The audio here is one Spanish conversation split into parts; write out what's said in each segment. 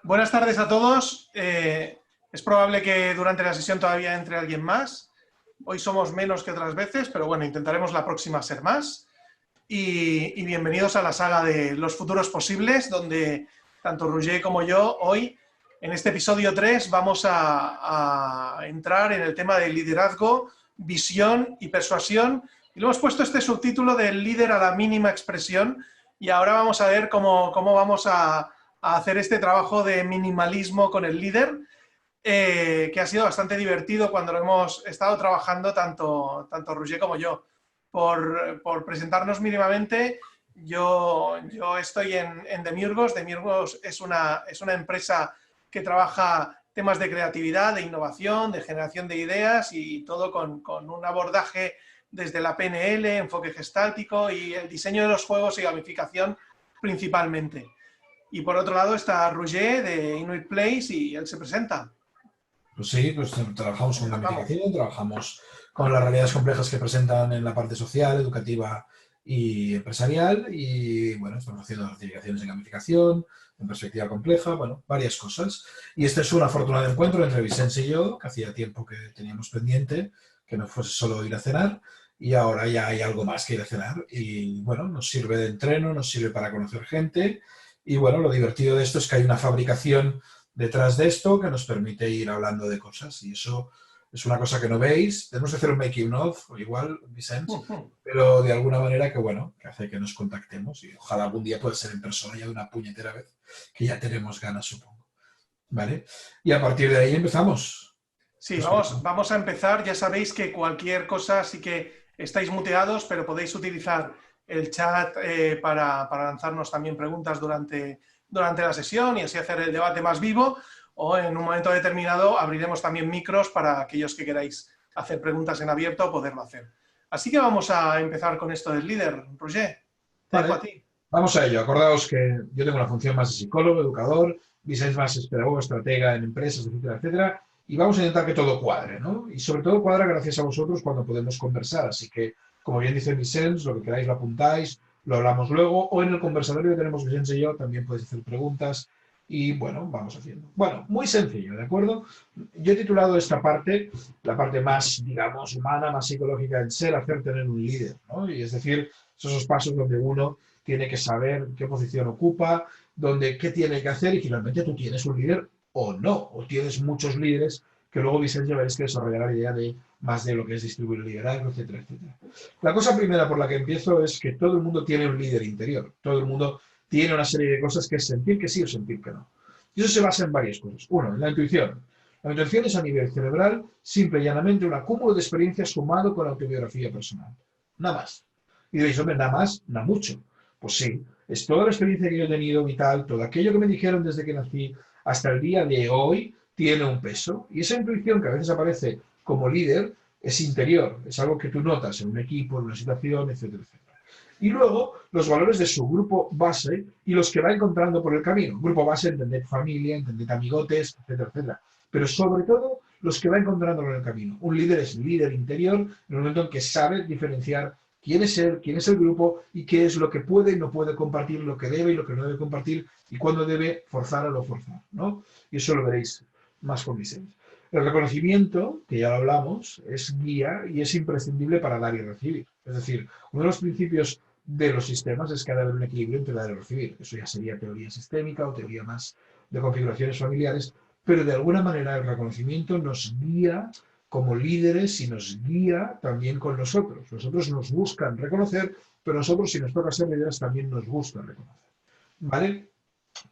Buenas tardes a todos. Es probable que durante la sesión todavía entre alguien más. Hoy somos menos que otras veces, pero bueno, intentaremos la próxima ser más. Y bienvenidos a la saga de los futuros posibles, donde tanto Roger como yo hoy, en este episodio 3, vamos a entrar en el tema del liderazgo, visión y persuasión. Y le hemos puesto este subtítulo del líder a la mínima expresión. Y ahora vamos a ver cómo vamos a hacer este trabajo de minimalismo con el líder, que ha sido bastante divertido cuando lo hemos estado trabajando tanto Roger como yo. Por presentarnos mínimamente, yo estoy en Demiurgos. Demiurgos es una empresa que trabaja temas de creatividad, de innovación, de generación de ideas y todo con un abordaje desde la PNL, enfoque gestáltico y el diseño de los juegos y gamificación principalmente. Y por otro lado está Roger de Inuit Place y él se presenta. Pues sí, pues trabajamos con gamificación, trabajamos con las realidades complejas que presentan en la parte social, educativa y empresarial y bueno, estamos haciendo certificaciones en gamificación, en perspectiva compleja, bueno, varias cosas. Y este es un afortunado encuentro entre Vicente y yo, que hacía tiempo que teníamos pendiente, que no fuese solo ir a cenar y ahora ya hay algo más que ir a cenar y bueno, nos sirve de entreno, nos sirve para conocer gente y bueno, lo divertido de esto es que hay una fabricación detrás de esto que nos permite ir hablando de cosas y eso es una cosa que no veis. Tenemos que hacer un making of, o igual, Vicente, pero de alguna manera que bueno, que hace que nos contactemos y ojalá algún día pueda ser en persona ya de una puñetera vez, que ya tenemos ganas, supongo. ¿Vale? Y a partir de ahí empezamos. Sí, vamos a empezar. Ya sabéis que cualquier cosa sí que estáis muteados, pero podéis utilizar el chat para lanzarnos también preguntas durante la sesión y así hacer el debate más vivo, o en un momento determinado abriremos también micros para aquellos que queráis hacer preguntas en abierto o poderlo hacer. Así que vamos a empezar con esto del líder. Roger, te dejo a ti. Vamos a ello. Acordaos que yo tengo una función más de psicólogo, educador, Vicente más es pedagogo, estratega en empresas, etcétera, etcétera, y vamos a intentar que todo cuadre, ¿no? Y sobre todo cuadra gracias a vosotros cuando podemos conversar, así que, como bien dice Vicente, lo que queráis lo apuntáis, lo hablamos luego, o en el conversatorio que tenemos Vicente y yo también podéis hacer preguntas y, bueno, vamos haciendo. Bueno, muy sencillo, ¿de acuerdo? Yo he titulado esta parte, la parte más, digamos, humana, más psicológica en ser, hacer tener un líder, ¿no? Y es decir, esos pasos donde uno tiene que saber qué posición ocupa, qué tiene que hacer y finalmente tú tienes un líder o no, o tienes muchos líderes que luego Vicente ya veréis que desarrollará la idea de más de lo que es distribuir el liderazgo, etcétera, etcétera. La cosa primera por la que empiezo es que todo el mundo tiene un líder interior, todo el mundo tiene una serie de cosas que es sentir que sí o sentir que no. Y eso se basa en varias cosas. Uno, en la intuición. La intuición es a nivel cerebral, simple y llanamente un acúmulo de experiencias sumado con la autobiografía personal. Nada más. Y diréis, hombre, nada más, nada mucho. Pues sí, es toda la experiencia que yo he tenido vital, todo aquello que me dijeron desde que nací hasta el día de hoy tiene un peso. Y esa intuición que a veces aparece como líder es interior, es algo que tú notas en un equipo, en una situación, etcétera, etcétera. Y luego los valores de su grupo base y los que va encontrando por el camino. Grupo base, entender familia, entender amigotes, etcétera, etcétera. Pero sobre todo los que va encontrando en el camino. Un líder es líder interior en el momento en que sabe diferenciar quién es él, quién es el grupo y qué es lo que puede y no puede compartir, lo que debe y lo que no debe compartir y cuándo debe forzar o no forzar, ¿no? Y eso lo veréis más con Vicente. El reconocimiento, que ya lo hablamos, es guía y es imprescindible para dar y recibir. Es decir, uno de los principios de los sistemas es que ha de haber un equilibrio entre dar y recibir. Eso ya sería teoría sistémica o teoría más de configuraciones familiares, pero de alguna manera el reconocimiento nos guía como líderes y nos guía también con nosotros. Nosotros nos buscan reconocer, pero nosotros, si nos toca ser líderes, también nos gusta reconocer. ¿Vale?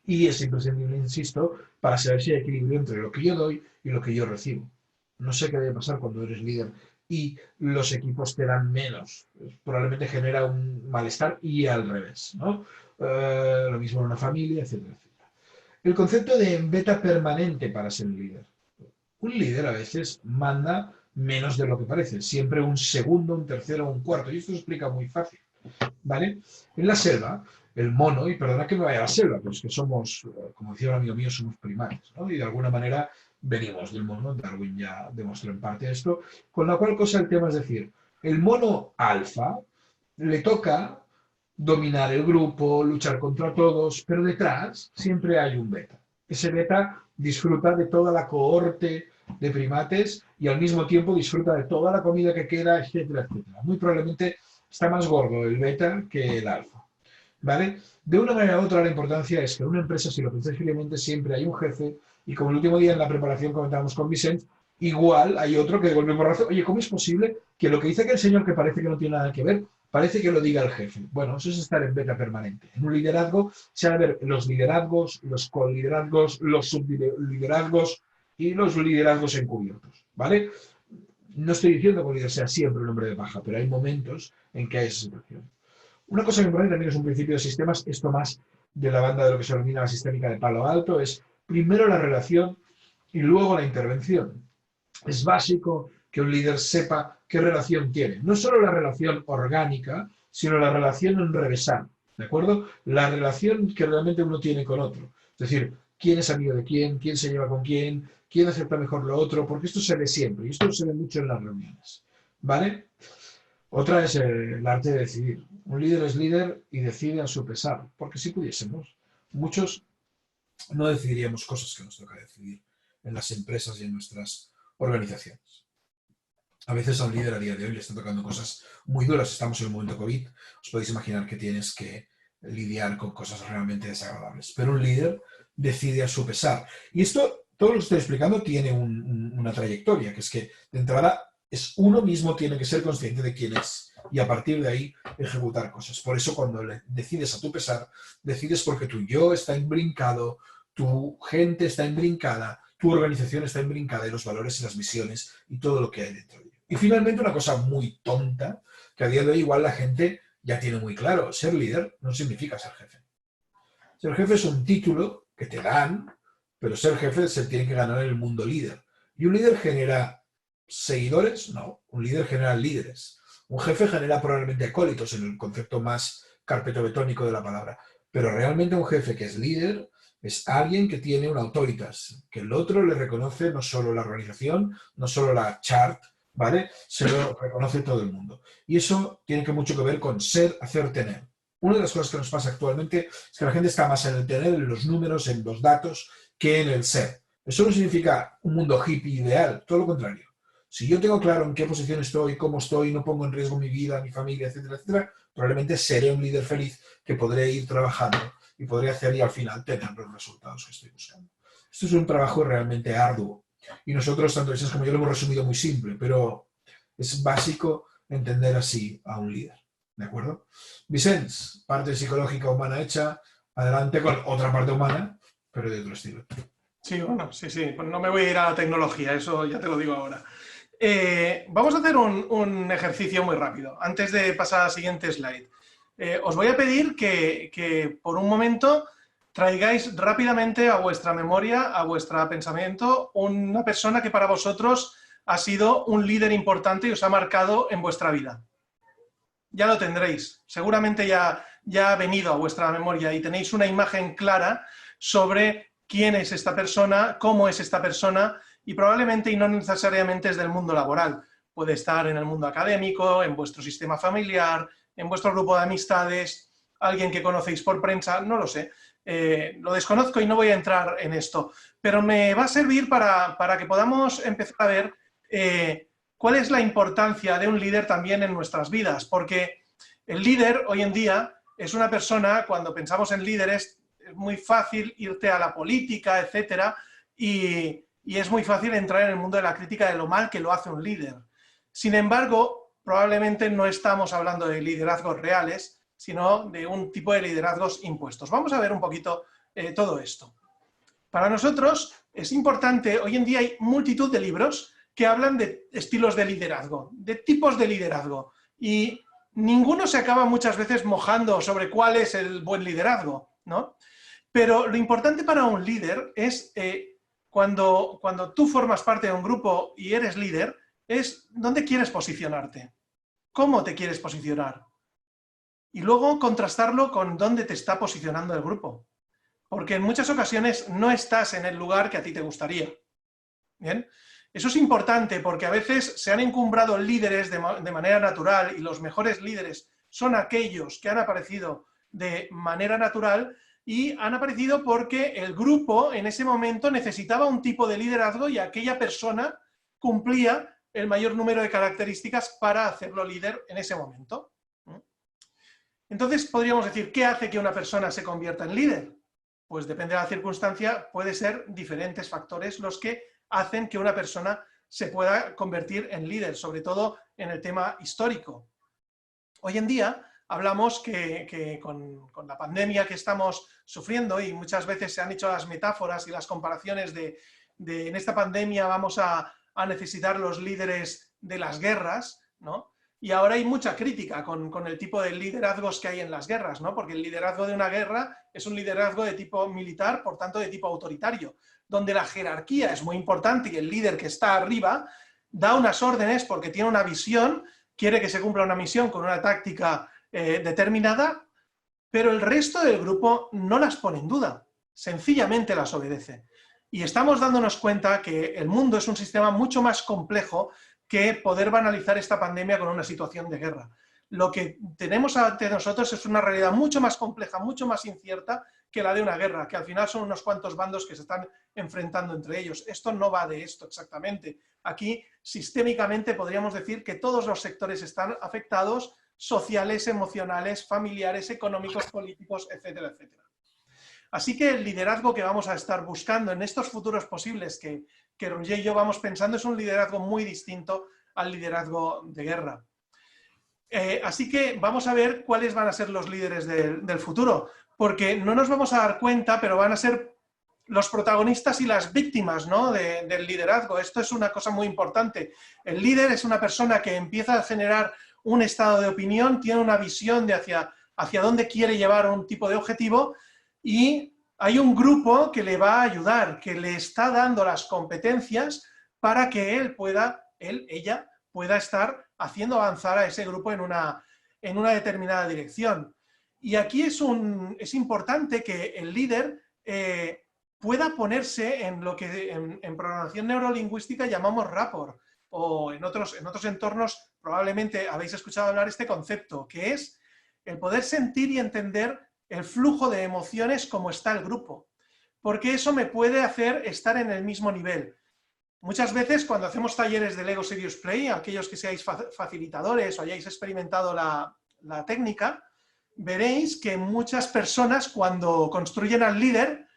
Y es imprescindible, insisto, para saber si hay equilibrio entre lo que yo doy y lo que yo recibo. No sé qué debe pasar cuando eres líder y los equipos te dan menos. Probablemente genera un malestar y al revés, ¿no? Lo mismo en una familia, etcétera, etcétera. El concepto de beta permanente para ser líder. Un líder a veces manda menos de lo que parece, siempre un segundo, un tercero, un cuarto, y esto se explica muy fácil, ¿vale? En la selva, el mono, y perdona que me vaya a la selva, pero es que somos, como decía un amigo mío, somos primates, ¿no? Y de alguna manera venimos del mono, Darwin ya demostró en parte esto, con la cual cosa el tema es decir, el mono alfa le toca dominar el grupo, luchar contra todos, pero detrás siempre hay un beta. Ese beta disfruta de toda la cohorte de primates y al mismo tiempo disfruta de toda la comida que queda, etcétera, etcétera. Muy probablemente está más gordo el beta que el alfa. ¿Vale? De una manera u otra, la importancia es que en una empresa, si lo pensáis fríamente, siempre hay un jefe, y como el último día en la preparación comentábamos con Vicente, igual hay otro que de golpe porrazo, oye, ¿cómo es posible que lo que dice aquel señor que parece que no tiene nada que ver, parece que lo diga el jefe? Bueno, eso es estar en beta permanente. En un liderazgo se van a ver los liderazgos, los coliderazgos, los subliderazgos y los liderazgos encubiertos, ¿vale? No estoy diciendo que un líder sea siempre un hombre de paja, pero hay momentos en que hay esa situación. Una cosa que me parece también es un principio de sistemas, esto más de la banda de lo que se denomina la sistémica de palo alto, es primero la relación y luego la intervención. Es básico que un líder sepa qué relación tiene. No solo la relación orgánica, sino la relación enrevesada, ¿de acuerdo? La relación que realmente uno tiene con otro. Es decir, quién es amigo de quién se lleva con quién acepta mejor lo otro, porque esto se ve siempre y esto se ve mucho en las reuniones, ¿vale? Otra es el arte de decidir. Un líder es líder y decide a su pesar, porque si pudiésemos, muchos no decidiríamos cosas que nos toca decidir en las empresas y en nuestras organizaciones. A veces a un líder a día de hoy le están tocando cosas muy duras. Estamos en un momento COVID, os podéis imaginar que tienes que lidiar con cosas realmente desagradables. Pero un líder decide a su pesar. Y esto, todo lo que estoy explicando, tiene una trayectoria, que es que de entrada es uno mismo tiene que ser consciente de quién es y a partir de ahí ejecutar cosas. Por eso cuando decides a tu pesar, decides porque tu yo está imbrincado, tu gente está imbrincada, tu organización está imbrincada y los valores y las misiones y todo lo que hay dentro de ello. Y finalmente una cosa muy tonta, que a día de hoy igual la gente ya tiene muy claro, ser líder no significa ser jefe. Ser jefe es un título que te dan, pero ser jefe se tiene que ganar en el mundo líder. Y un líder genera seguidores, no, un líder genera líderes. Un jefe genera probablemente acólitos en el concepto más carpetobetónico de la palabra. Pero realmente un jefe que es líder es alguien que tiene una autoritas, que el otro le reconoce no solo la organización, no solo la chart, ¿vale? Se lo reconoce todo el mundo. Y eso tiene mucho que ver con ser, hacer, tener. Una de las cosas que nos pasa actualmente es que la gente está más en el tener, en los números, en los datos, que en el ser. Eso no significa un mundo hippie ideal, todo lo contrario. Si yo tengo claro en qué posición estoy, cómo estoy, no pongo en riesgo mi vida, mi familia, etcétera, etcétera, probablemente seré un líder feliz que podré ir trabajando y podré hacer y al final tener los resultados que estoy buscando. Esto es un trabajo realmente arduo. Y nosotros, tanto Vicens como yo, lo hemos resumido muy simple, pero es básico entender así a un líder. ¿De acuerdo? Vicens, parte psicológica humana hecha, adelante con otra parte humana, pero de otro estilo. Sí, bueno, sí, pues no me voy a ir a la tecnología, eso ya te lo digo ahora. Vamos a hacer un ejercicio muy rápido, antes de pasar a la siguiente slide. Os voy a pedir que por un momento traigáis rápidamente a vuestra memoria, a vuestro pensamiento, una persona que para vosotros ha sido un líder importante y os ha marcado en vuestra vida. Ya lo tendréis, seguramente ya ha venido a vuestra memoria y tenéis una imagen clara sobre quién es esta persona, cómo es esta persona y probablemente y no necesariamente es del mundo laboral. Puede estar en el mundo académico, en vuestro sistema familiar, en vuestro grupo de amistades, alguien que conocéis por prensa, no lo sé. Lo desconozco y no voy a entrar en esto, pero me va a servir para que podamos empezar a ver cuál es la importancia de un líder también en nuestras vidas, porque el líder hoy en día es una persona, cuando pensamos en líderes, es muy fácil irte a la política, etcétera, y es muy fácil entrar en el mundo de la crítica de lo mal que lo hace un líder. Sin embargo, probablemente no estamos hablando de liderazgos reales, sino de un tipo de liderazgos impuestos. Vamos a ver un poquito todo esto. Para nosotros es importante, hoy en día hay multitud de libros que hablan de estilos de liderazgo, de tipos de liderazgo, y ninguno se acaba muchas veces mojando sobre cuál es el buen liderazgo, ¿no? Pero lo importante para un líder es, cuando tú formas parte de un grupo y eres líder, es dónde quieres posicionarte, cómo te quieres posicionar. Y luego contrastarlo con dónde te está posicionando el grupo. Porque en muchas ocasiones no estás en el lugar que a ti te gustaría. ¿Bien? Eso es importante porque a veces se han encumbrado líderes de manera natural y los mejores líderes son aquellos que han aparecido de manera natural y han aparecido porque el grupo en ese momento necesitaba un tipo de liderazgo y aquella persona cumplía el mayor número de características para hacerlo líder en ese momento. Entonces podríamos decir, ¿qué hace que una persona se convierta en líder? Pues depende de la circunstancia, puede ser diferentes factores los que hacen que una persona se pueda convertir en líder, sobre todo en el tema histórico. Hoy en día hablamos que con la pandemia que estamos sufriendo, y muchas veces se han hecho las metáforas y las comparaciones de en esta pandemia vamos a necesitar los líderes de las guerras, ¿no? Y ahora hay mucha crítica con el tipo de liderazgos que hay en las guerras, ¿no? Porque el liderazgo de una guerra es un liderazgo de tipo militar, por tanto de tipo autoritario, donde la jerarquía es muy importante y el líder que está arriba da unas órdenes porque tiene una visión, quiere que se cumpla una misión con una táctica determinada, pero el resto del grupo no las pone en duda, sencillamente las obedece. Y estamos dándonos cuenta que el mundo es un sistema mucho más complejo que poder banalizar esta pandemia con una situación de guerra. Lo que tenemos ante nosotros es una realidad mucho más compleja, mucho más incierta que la de una guerra, que al final son unos cuantos bandos que se están enfrentando entre ellos. Esto no va de esto exactamente. Aquí, sistémicamente, podríamos decir que todos los sectores están afectados, sociales, emocionales, familiares, económicos, políticos, etcétera, etcétera. Así que el liderazgo que vamos a estar buscando en estos futuros posibles que Roger y yo vamos pensando es un liderazgo muy distinto al liderazgo de guerra. Así que vamos a ver cuáles van a ser los líderes del futuro, porque no nos vamos a dar cuenta, pero van a ser los protagonistas y las víctimas, ¿no? del liderazgo. Esto es una cosa muy importante. El líder es una persona que empieza a generar un estado de opinión, tiene una visión de hacia dónde quiere llevar un tipo de objetivo, y hay un grupo que le va a ayudar, que le está dando las competencias para que ella pueda estar haciendo avanzar a ese grupo en una determinada dirección. Y aquí es importante que el líder pueda ponerse en lo que en programación neurolingüística llamamos rapport, o en otros entornos probablemente habéis escuchado hablar este concepto, que es el poder sentir y entender el flujo de emociones como está el grupo, porque eso me puede hacer estar en el mismo nivel. Muchas veces cuando hacemos talleres de Lego Serious Play, aquellos que seáis facilitadores o hayáis experimentado la técnica, veréis que muchas personas cuando construyen al líder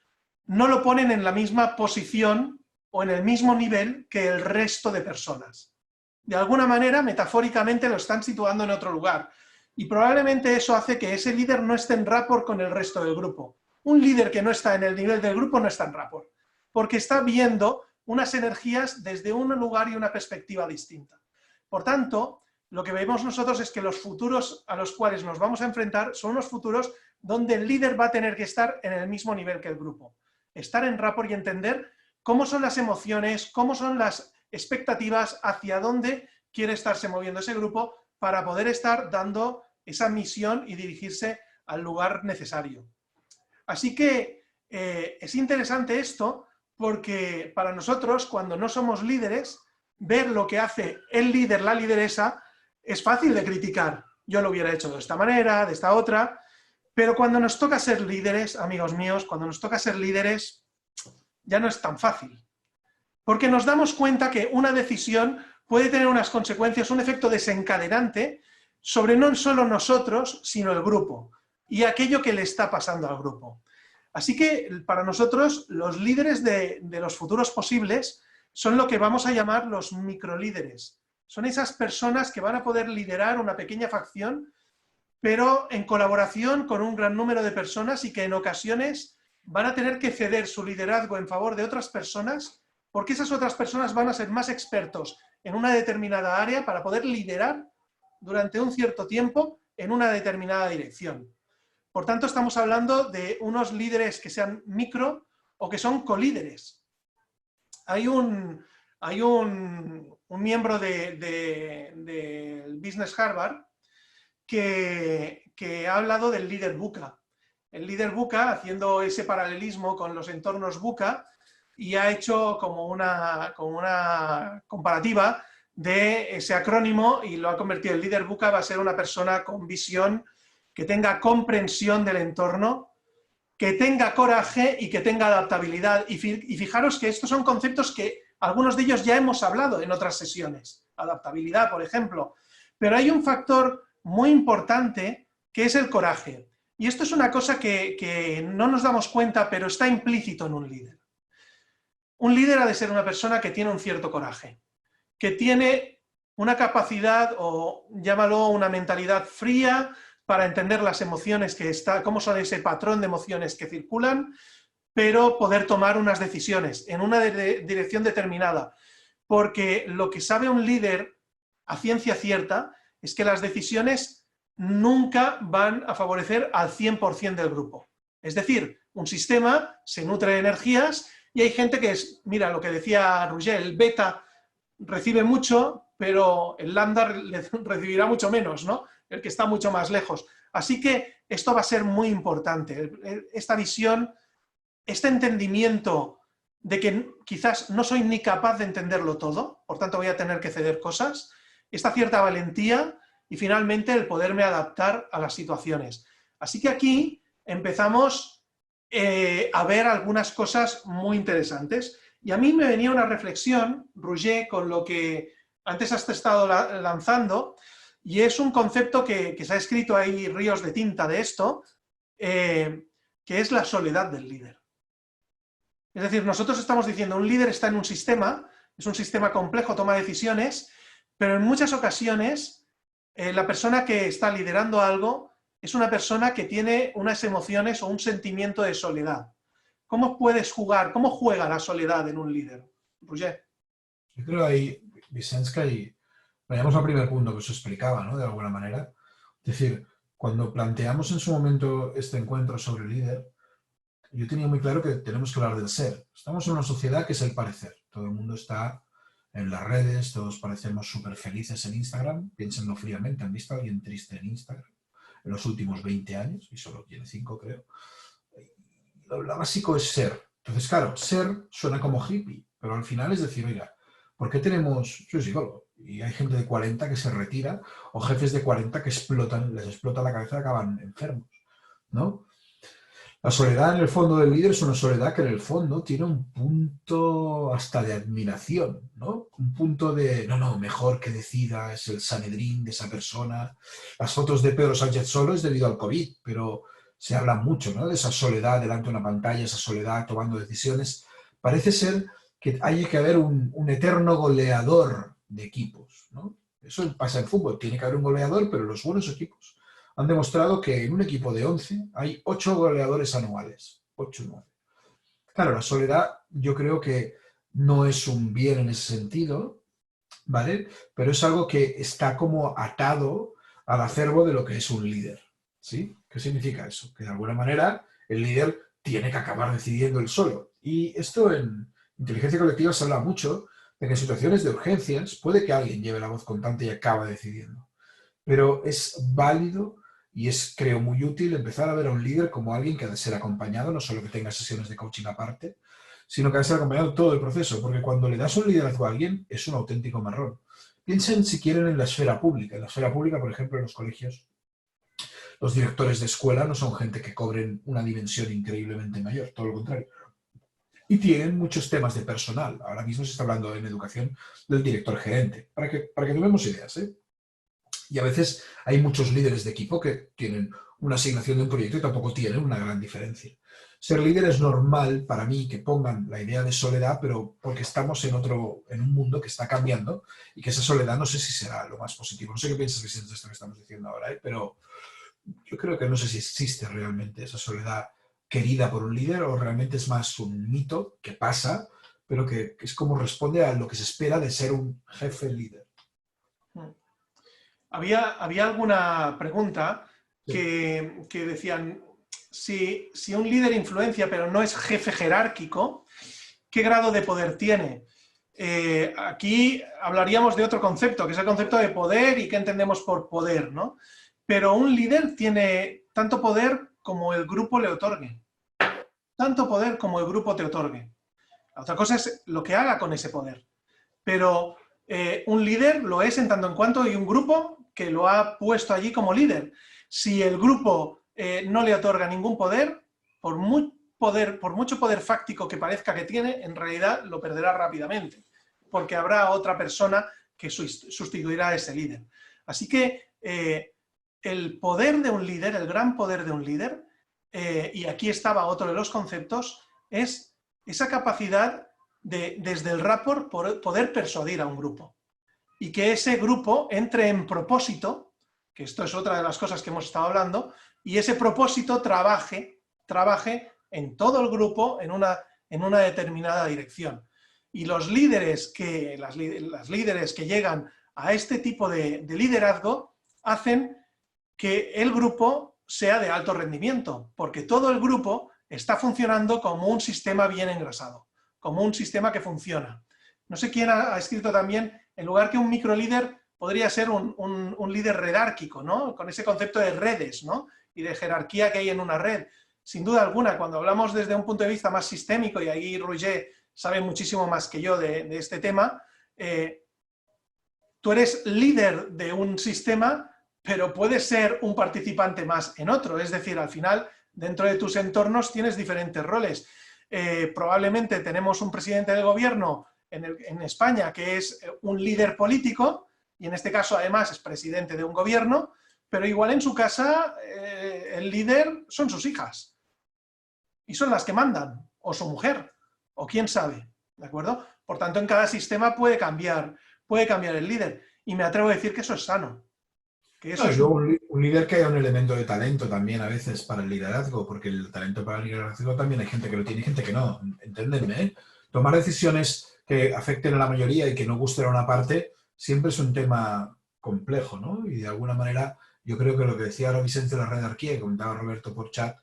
no lo ponen en la misma posición o en el mismo nivel que el resto de personas. De alguna manera, metafóricamente, lo están situando en otro lugar. Y probablemente eso hace que ese líder no esté en rapport con el resto del grupo. Un líder que no está en el nivel del grupo no está en rapport, porque está viendo unas energías desde un lugar y una perspectiva distinta. Por tanto, lo que vemos nosotros es que los futuros a los cuales nos vamos a enfrentar son unos futuros donde el líder va a tener que estar en el mismo nivel que el grupo. Estar en rapport y entender cómo son las emociones, cómo son las expectativas, hacia dónde quiere estarse moviendo ese grupo para poder estar dando esa misión y dirigirse al lugar necesario. Así que es interesante esto porque para nosotros, cuando no somos líderes, ver lo que hace el líder, la lideresa, es fácil de criticar. Yo lo hubiera hecho de esta manera, de esta otra, pero cuando nos toca ser líderes, amigos míos, cuando nos toca ser líderes, ya no es tan fácil. Porque nos damos cuenta que una decisión puede tener unas consecuencias, un efecto desencadenante sobre no solo nosotros, sino el grupo y aquello que le está pasando al grupo. Así que para nosotros los líderes de los futuros posibles son lo que vamos a llamar los microlíderes. Son esas personas que van a poder liderar una pequeña facción, pero en colaboración con un gran número de personas y que en ocasiones van a tener que ceder su liderazgo en favor de otras personas porque esas otras personas van a ser más expertos en una determinada área para poder liderar durante un cierto tiempo en una determinada dirección. Por tanto, estamos hablando de unos líderes que sean micro o que son colíderes. Hay un miembro del Business Harvard que ha hablado del líder VUCA. El líder VUCA, haciendo ese paralelismo con los entornos VUCA, y ha hecho como una comparativa de ese acrónimo y lo ha convertido. El líder VUCA va a ser una persona con visión, que tenga comprensión del entorno, que tenga coraje y que tenga adaptabilidad. Y fijaros que estos son conceptos que algunos de ellos ya hemos hablado en otras sesiones. Adaptabilidad, por ejemplo. Pero hay un factor muy importante que es el coraje. Y esto es una cosa que no nos damos cuenta, pero está implícito en un líder. Un líder ha de ser una persona que tiene un cierto coraje, que tiene una capacidad, o llámalo una mentalidad fría, para entender las emociones cómo son ese patrón de emociones que circulan, pero poder tomar unas decisiones en una dirección determinada. Porque lo que sabe un líder a ciencia cierta es que las decisiones nunca van a favorecer al 100% del grupo. Es decir, un sistema se nutre de energías y hay gente que es, mira lo que decía Roger, el beta recibe mucho, pero el lambda recibirá mucho menos, ¿no? El que está mucho más lejos. Así que esto va a ser muy importante. Esta visión, este entendimiento de que quizás no soy ni capaz de entenderlo todo, por tanto voy a tener que ceder cosas, esta cierta valentía y finalmente el poderme adaptar a las situaciones. Así que aquí empezamos a ver algunas cosas muy interesantes. Y a mí me venía una reflexión, Roger, con lo que antes has estado lanzando, y es un concepto que se ha escrito ahí ríos de tinta de esto, que es la soledad del líder. Es decir, nosotros estamos diciendo, un líder está en un sistema, es un sistema complejo, toma decisiones, pero en muchas ocasiones la persona que está liderando algo es una persona que tiene unas emociones o un sentimiento de soledad. ¿Cómo puedes jugar? ¿Cómo juega la soledad en un líder? Roger. Yo creo ahí, Vicenç, que vayamos al primer punto que os explicaba, ¿no? De alguna manera. Es decir, cuando planteamos en su momento este encuentro sobre el líder, yo tenía muy claro que tenemos que hablar del ser. Estamos en una sociedad que es el parecer. Todo el mundo está en las redes, todos parecemos súper felices en Instagram. Piénsenlo fríamente, ¿han visto a alguien triste en Instagram en los últimos 20 años? Y solo tiene 5, creo. Lo básico es ser. Entonces, claro, ser suena como hippie, pero al final es decir, oiga, ¿por qué tenemos, yo soy psicólogo, y hay gente de 40 que se retira, o jefes de 40 que explotan, les explota la cabeza y acaban enfermos, ¿no? La soledad en el fondo del líder es una soledad que en el fondo tiene un punto hasta de admiración, ¿no? Un punto de, no, mejor que decida, es el Sanedrín de esa persona. Las fotos de Pedro Sánchez solo es debido al COVID, pero se habla mucho, ¿no? De esa soledad delante de una pantalla, esa soledad tomando decisiones. Parece ser que hay que haber un eterno goleador de equipos, ¿no? Eso pasa en fútbol, tiene que haber un goleador, pero los buenos equipos han demostrado que en un equipo de 11 hay 8 goleadores anuales. 8 o 9. Claro, la soledad yo creo que no es un bien en ese sentido, ¿vale? Pero es algo que está como atado al acervo de lo que es un líder, ¿sí? ¿Qué significa eso? Que de alguna manera el líder tiene que acabar decidiendo él solo. Y esto en inteligencia colectiva se habla mucho de que en situaciones de urgencias puede que alguien lleve la voz contante y acabe decidiendo. Pero es válido y es, creo, muy útil empezar a ver a un líder como alguien que ha de ser acompañado, no solo que tenga sesiones de coaching aparte, sino que ha de ser acompañado todo el proceso, porque cuando le das un liderazgo a alguien es un auténtico marrón. Piensen, si quieren, en la esfera pública. En la esfera pública, por ejemplo, en los colegios, los directores de escuela no son gente que cobren una dimensión increíblemente mayor, todo lo contrario. Y tienen muchos temas de personal. Ahora mismo se está hablando en educación del director gerente, para que tomemos ideas, ¿eh? Y a veces hay muchos líderes de equipo que tienen una asignación de un proyecto y tampoco tienen una gran diferencia. Ser líder es normal para mí que pongan la idea de soledad, pero porque estamos en un mundo que está cambiando y que esa soledad no sé si será lo más positivo. No sé qué piensas, Vicente, de esto que estamos diciendo ahora, pero yo creo que no sé si existe realmente esa soledad querida por un líder o realmente es más un mito que pasa, pero que es como responde a lo que se espera de ser un jefe líder. Había alguna pregunta que decían, si un líder influencia pero no es jefe jerárquico, ¿qué grado de poder tiene? Aquí hablaríamos de otro concepto, que es el concepto de poder y qué entendemos por poder, ¿no? Pero un líder tiene tanto poder como el grupo le otorgue. Tanto poder como el grupo te otorgue. La otra cosa es lo que haga con ese poder. Pero un líder lo es en tanto en cuanto hay un grupo que lo ha puesto allí como líder. Si el grupo no le otorga ningún poder, por mucho poder fáctico que parezca que tiene, en realidad lo perderá rápidamente, porque habrá otra persona que sustituirá a ese líder. Así que el poder de un líder, el gran poder de un líder, y aquí estaba otro de los conceptos, es esa capacidad de, desde el rapport, poder persuadir a un grupo. Y que ese grupo entre en propósito, que esto es otra de las cosas que hemos estado hablando, y ese propósito trabaje en todo el grupo en una determinada dirección. Y los líderes las líderes que llegan a este tipo de liderazgo hacen que el grupo sea de alto rendimiento, porque todo el grupo está funcionando como un sistema bien engrasado, como un sistema que funciona. No sé quién ha escrito también, en lugar que un microlíder, podría ser un líder redárquico, ¿no? Con ese concepto de redes, ¿no? Y de jerarquía que hay en una red. Sin duda alguna, cuando hablamos desde un punto de vista más sistémico, y ahí Roger sabe muchísimo más que yo de este tema, tú eres líder de un sistema, pero puedes ser un participante más en otro. Es decir, al final, dentro de tus entornos tienes diferentes roles. Probablemente tenemos un presidente del gobierno en España que es un líder político, y en este caso además es presidente de un gobierno, pero igual en su casa el líder son sus hijas, y son las que mandan, o su mujer, o quién sabe, ¿de acuerdo? Por tanto, en cada sistema puede cambiar el líder, y me atrevo a decir que eso es sano. Que eso es un líder que haya un elemento de talento también a veces para el liderazgo, porque el talento para el liderazgo también hay gente que lo tiene y gente que no, enténdenme, ¿eh? Tomar decisiones que afecten a la mayoría y que no gusten a una parte siempre es un tema complejo, ¿no? Y de alguna manera yo creo que lo que decía ahora Vicente de la redarquía y comentaba Roberto por chat,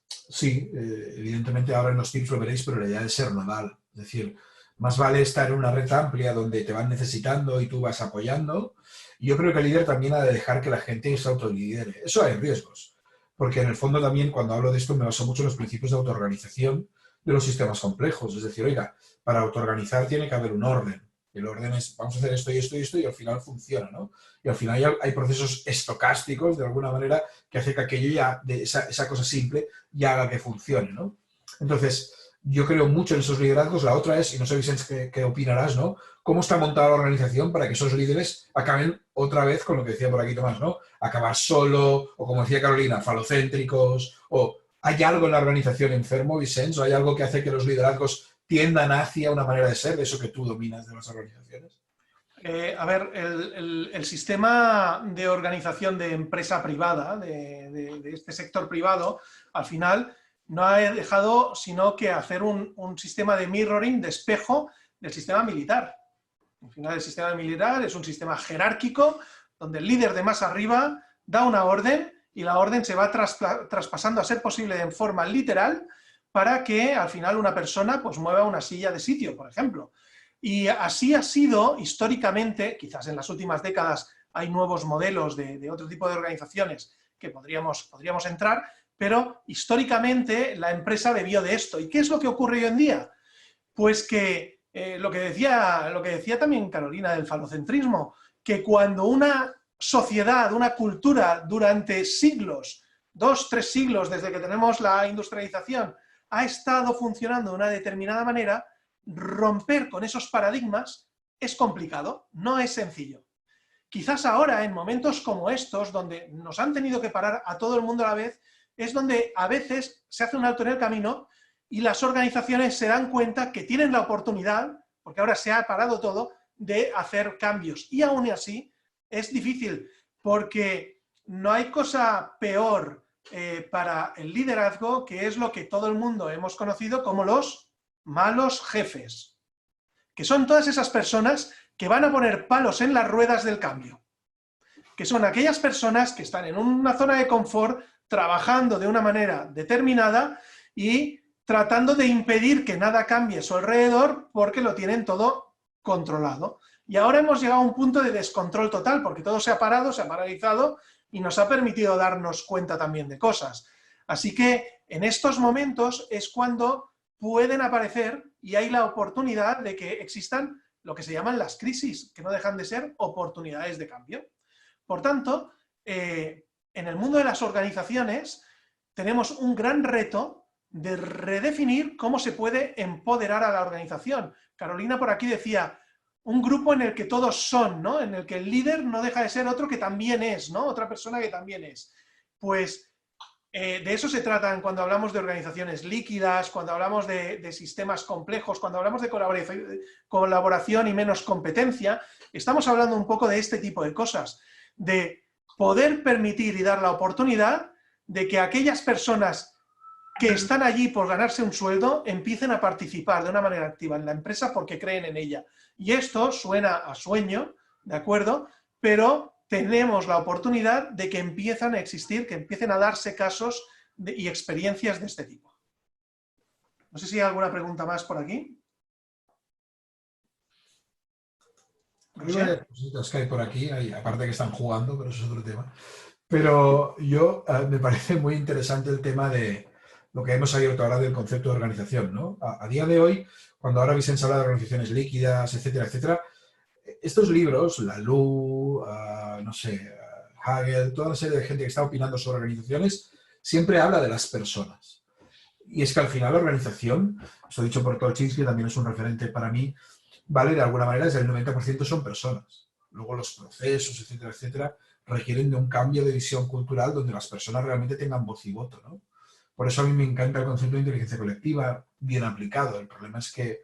sí, evidentemente ahora en los tips lo veréis, pero la idea de ser nodal, es decir, más vale estar en una red amplia donde te van necesitando y tú vas apoyando. Y yo creo que el líder también ha de dejar que la gente se autolidere. Eso hay riesgos, porque en el fondo también cuando hablo de esto me baso mucho en los principios de autoorganización de los sistemas complejos. Es decir, oiga, para autoorganizar tiene que haber un orden. El orden es, vamos a hacer esto y esto y esto, y al final funciona, ¿no? Y al final hay procesos estocásticos, de alguna manera, que hace que aquello ya, de esa cosa simple, ya haga que funcione, ¿no? Entonces, yo creo mucho en esos liderazgos. La otra es, y no sé, Vicente, qué opinarás, ¿no? ¿Cómo está montada la organización para que esos líderes acaben otra vez con lo que decía por aquí Tomás, ¿no? Acabar solo, o como decía Carolina, falocéntricos, o ¿hay algo en la organización enfermo, Vicente? ¿O hay algo que hace que los liderazgos tiendan hacia una manera de ser, de eso que tú dominas de las organizaciones? A ver, el sistema de organización de empresa privada, de este sector privado, al final no ha dejado sino que hacer un sistema de mirroring, de espejo, del sistema militar. Al final el sistema militar es un sistema jerárquico donde el líder de más arriba da una orden y la orden se va traspasando a ser posible en forma literal para que al final una persona pues mueva una silla de sitio, por ejemplo. Y así ha sido históricamente, quizás en las últimas décadas hay nuevos modelos de otro tipo de organizaciones que podríamos entrar, pero históricamente la empresa bebió de esto. ¿Y qué es lo que ocurre hoy en día? Pues que lo que decía también Carolina del falocentrismo, que cuando una sociedad, una cultura durante siglos, 2, 3 siglos desde que tenemos la industrialización, ha estado funcionando de una determinada manera, romper con esos paradigmas es complicado, no es sencillo. Quizás ahora, en momentos como estos, donde nos han tenido que parar a todo el mundo a la vez, es donde a veces se hace un alto en el camino y las organizaciones se dan cuenta que tienen la oportunidad, porque ahora se ha parado todo, de hacer cambios. Y aún así es difícil, porque no hay cosa peor para el liderazgo, que es lo que todo el mundo hemos conocido como los malos jefes, que son todas esas personas que van a poner palos en las ruedas del cambio, que son aquellas personas que están en una zona de confort, trabajando de una manera determinada y tratando de impedir que nada cambie a su alrededor porque lo tienen todo controlado. Y ahora hemos llegado a un punto de descontrol total, porque todo se ha parado, se ha paralizado y nos ha permitido darnos cuenta también de cosas. Así que en estos momentos es cuando pueden aparecer y hay la oportunidad de que existan lo que se llaman las crisis, que no dejan de ser oportunidades de cambio. Por tanto, en el mundo de las organizaciones tenemos un gran reto de redefinir cómo se puede empoderar a la organización. Carolina por aquí decía, un grupo en el que todos son, ¿no? En el que el líder no deja de ser otro que también es, ¿no? Otra persona que también es. Pues de eso se trata cuando hablamos de organizaciones líquidas, cuando hablamos de sistemas complejos, cuando hablamos de colaboración y menos competencia. Estamos hablando un poco de este tipo de cosas, de poder permitir y dar la oportunidad de que aquellas personas que están allí por ganarse un sueldo empiecen a participar de una manera activa en la empresa porque creen en ella. Y esto suena a sueño, ¿de acuerdo? Pero tenemos la oportunidad de que empiezan a existir, que empiecen a darse casos y experiencias de este tipo. No sé si hay alguna pregunta más por aquí. Hay varias cositas que hay por aquí, aparte que están jugando, pero eso es otro tema. Pero me parece muy interesante el tema de lo que hemos abierto ahora del concepto de organización, ¿no? A día de hoy, cuando ahora Vicente habla de organizaciones líquidas, etcétera, etcétera, estos libros, Laloux, no sé, Hagel, toda una serie de gente que está opinando sobre organizaciones, siempre habla de las personas. Y es que al final la organización, esto dicho por Tolchinsky, que también es un referente para mí, vale, de alguna manera, desde el 90% son personas. Luego los procesos, etcétera, etcétera, requieren de un cambio de visión cultural donde las personas realmente tengan voz y voto, ¿no? Por eso a mí me encanta el concepto de inteligencia colectiva bien aplicado. El problema es que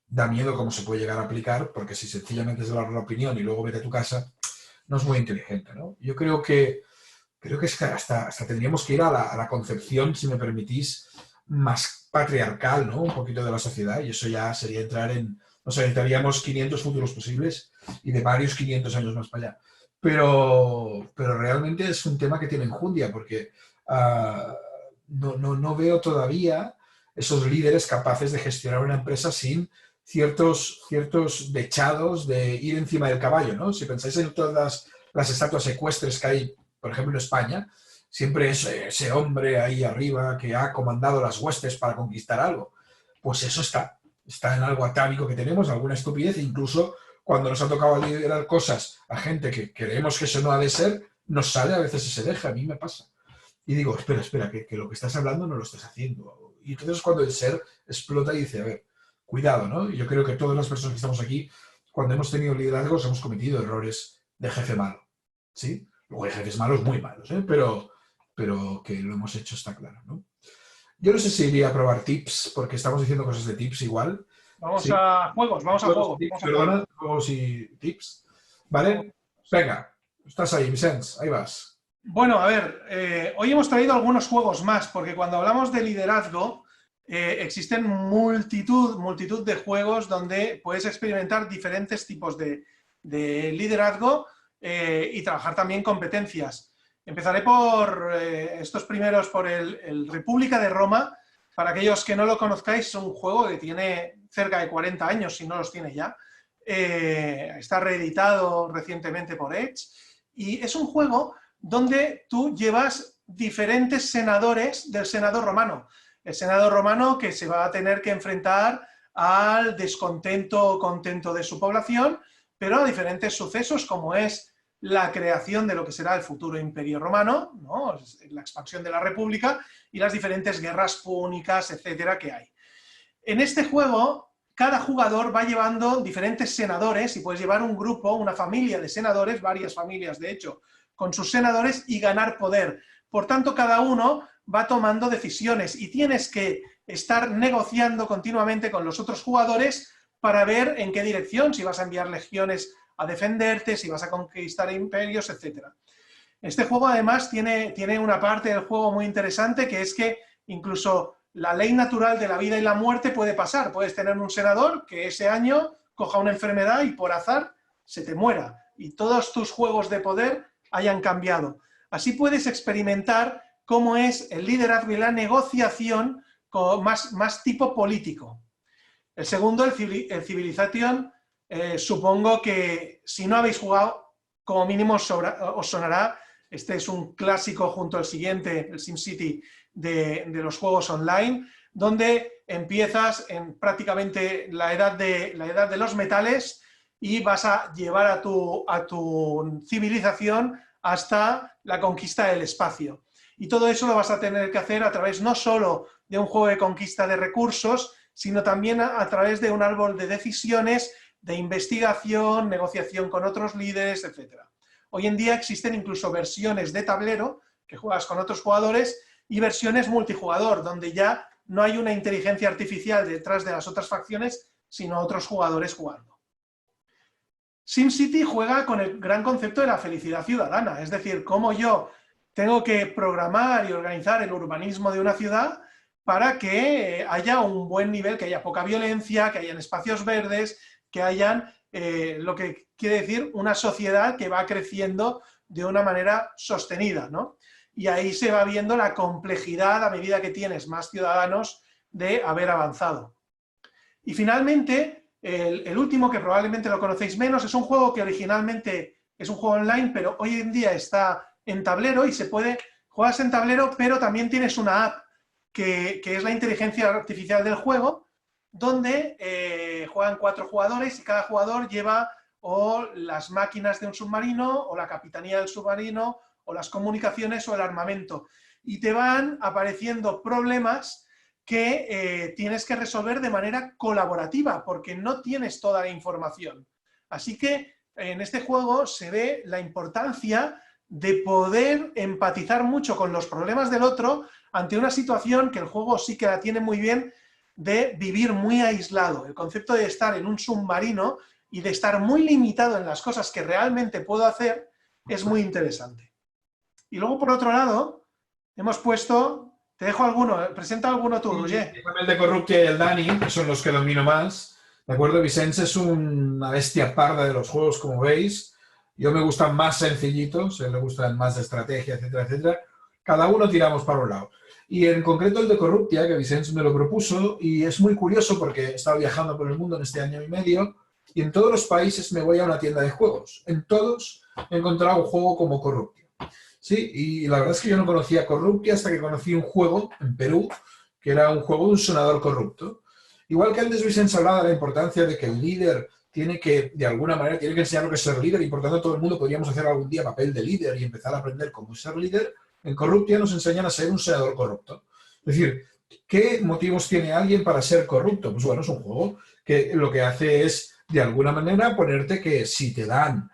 da miedo cómo se puede llegar a aplicar, porque si sencillamente es dar la opinión y luego vete a tu casa, no es muy inteligente, ¿no? Yo creo que es que hasta tendríamos que ir a la concepción, si me permitís, más patriarcal, ¿no? Un poquito de la sociedad, y eso ya sería entrar en, no sé, necesitaríamos 500 futuros posibles y de varios 500 años más para allá. Pero realmente es un tema que tiene enjundia, porque no veo todavía esos líderes capaces de gestionar una empresa sin ciertos dechados de ir encima del caballo, ¿no? Si pensáis en todas las estatuas ecuestres que hay, por ejemplo, en España, siempre es ese hombre ahí arriba que ha comandado las huestes para conquistar algo. Pues eso está en algo atávico que tenemos, alguna estupidez, e incluso cuando nos ha tocado liderar cosas a gente que creemos que eso no ha de ser, nos sale a veces ese deje, a mí me pasa. Y digo, espera, que lo que estás hablando no lo estás haciendo. Y entonces cuando el ser explota y dice, a ver, cuidado, ¿no? Y yo creo que todas las personas que estamos aquí, cuando hemos tenido liderazgos, hemos cometido errores de jefe malo, ¿sí? Luego hay jefes malos muy malos, ¿eh? Pero que lo hemos hecho está claro, ¿no? Yo no sé si iría a probar tips, porque estamos diciendo cosas de tips igual. Vamos ¿Sí? a juegos, vamos a juegos. Tips, perdona, juegos y tips. ¿Vale? Venga, estás ahí, Vicens, ahí vas. Bueno, a ver, hoy hemos traído algunos juegos más, porque cuando hablamos de liderazgo, existen multitud de juegos donde puedes experimentar diferentes tipos de liderazgo y trabajar también competencias. Empezaré por estos primeros, por el República de Roma. Para aquellos que no lo conozcáis, es un juego que tiene cerca de 40 años, si no los tiene ya. Está reeditado recientemente por Edge. Y es un juego donde tú llevas diferentes senadores del Senado romano. El Senado romano que se va a tener que enfrentar al descontento o contento de su población, pero a diferentes sucesos como es la creación de lo que será el futuro Imperio Romano, ¿no? La expansión de la República y las diferentes guerras púnicas, etcétera, que hay. En este juego, cada jugador va llevando diferentes senadores y puedes llevar un grupo, una familia de senadores, varias familias de hecho, con sus senadores y ganar poder. Por tanto, cada uno va tomando decisiones y tienes que estar negociando continuamente con los otros jugadores para ver en qué dirección, si vas a enviar legiones a defenderte, si vas a conquistar imperios, etc. Este juego además tiene una parte del juego muy interesante, que es que incluso la ley natural de la vida y la muerte puede pasar. Puedes tener un senador que ese año coja una enfermedad y por azar se te muera. Y todos tus juegos de poder hayan cambiado. Así puedes experimentar cómo es el liderazgo y la negociación con más tipo político. El segundo, el Civilization, supongo que si no habéis jugado, como mínimo os sonará. Este es un clásico junto al siguiente, el SimCity, de los juegos online, donde empiezas en prácticamente la edad de los metales y vas a llevar a tu civilización hasta la conquista del espacio. Y todo eso lo vas a tener que hacer a través no solo de un juego de conquista de recursos, sino también a través de un árbol de decisiones, de investigación, negociación con otros líderes, etc. Hoy en día existen incluso versiones de tablero que juegas con otros jugadores y versiones multijugador, donde ya no hay una inteligencia artificial detrás de las otras facciones, sino otros jugadores jugando. SimCity juega con el gran concepto de la felicidad ciudadana, es decir, cómo yo tengo que programar y organizar el urbanismo de una ciudad para que haya un buen nivel, que haya poca violencia, que hayan espacios verdes, que hayan, lo que quiere decir, una sociedad que va creciendo de una manera sostenida, ¿no? Y ahí se va viendo la complejidad a medida que tienes más ciudadanos de haber avanzado. Y finalmente, el último, que probablemente lo conocéis menos, es un juego que originalmente es un juego online, pero hoy en día está en tablero y se puede, juegas en tablero, pero también tienes una app que es la inteligencia artificial del juego, donde juegan 4 jugadores y cada jugador lleva o las máquinas de un submarino, o la capitanía del submarino, o las comunicaciones, o el armamento. Y te van apareciendo problemas que tienes que resolver de manera colaborativa, porque no tienes toda la información. Así que en este juego se ve la importancia de poder empatizar mucho con los problemas del otro ante una situación que el juego sí que la tiene muy bien, de vivir muy aislado. El concepto de estar en un submarino y de estar muy limitado en las cosas que realmente puedo hacer es muy interesante. Y luego, por otro lado, hemos puesto... Te dejo alguno, presenta alguno tú, Roger. El de Corruptia y el Dani, que son los que domino más. ¿De acuerdo? Vicens es una bestia parda de los juegos, como veis. Yo me gustan más sencillitos, a él le gustan más de estrategia, etcétera, etcétera. Cada uno tiramos para un lado. Y en concreto el de Corruptia, que Vicens me lo propuso, y es muy curioso porque he estado viajando por el mundo en este año y medio, y en todos los países me voy a una tienda de juegos. En todos he encontrado un juego como Corruptia. Sí, y la verdad es que yo no conocía Corruptia hasta que conocí un juego en Perú, que era un juego de un sonador corrupto. Igual que antes Vicens hablaba de la importancia de que el líder tiene que, de alguna manera, tiene que enseñar lo que es ser líder, y por tanto todo el mundo podríamos hacer algún día papel de líder y empezar a aprender cómo ser líder. En Corruptia nos enseñan a ser un senador corrupto. Es decir, ¿qué motivos tiene alguien para ser corrupto? Pues bueno, es un juego que lo que hace es, de alguna manera, ponerte que si te dan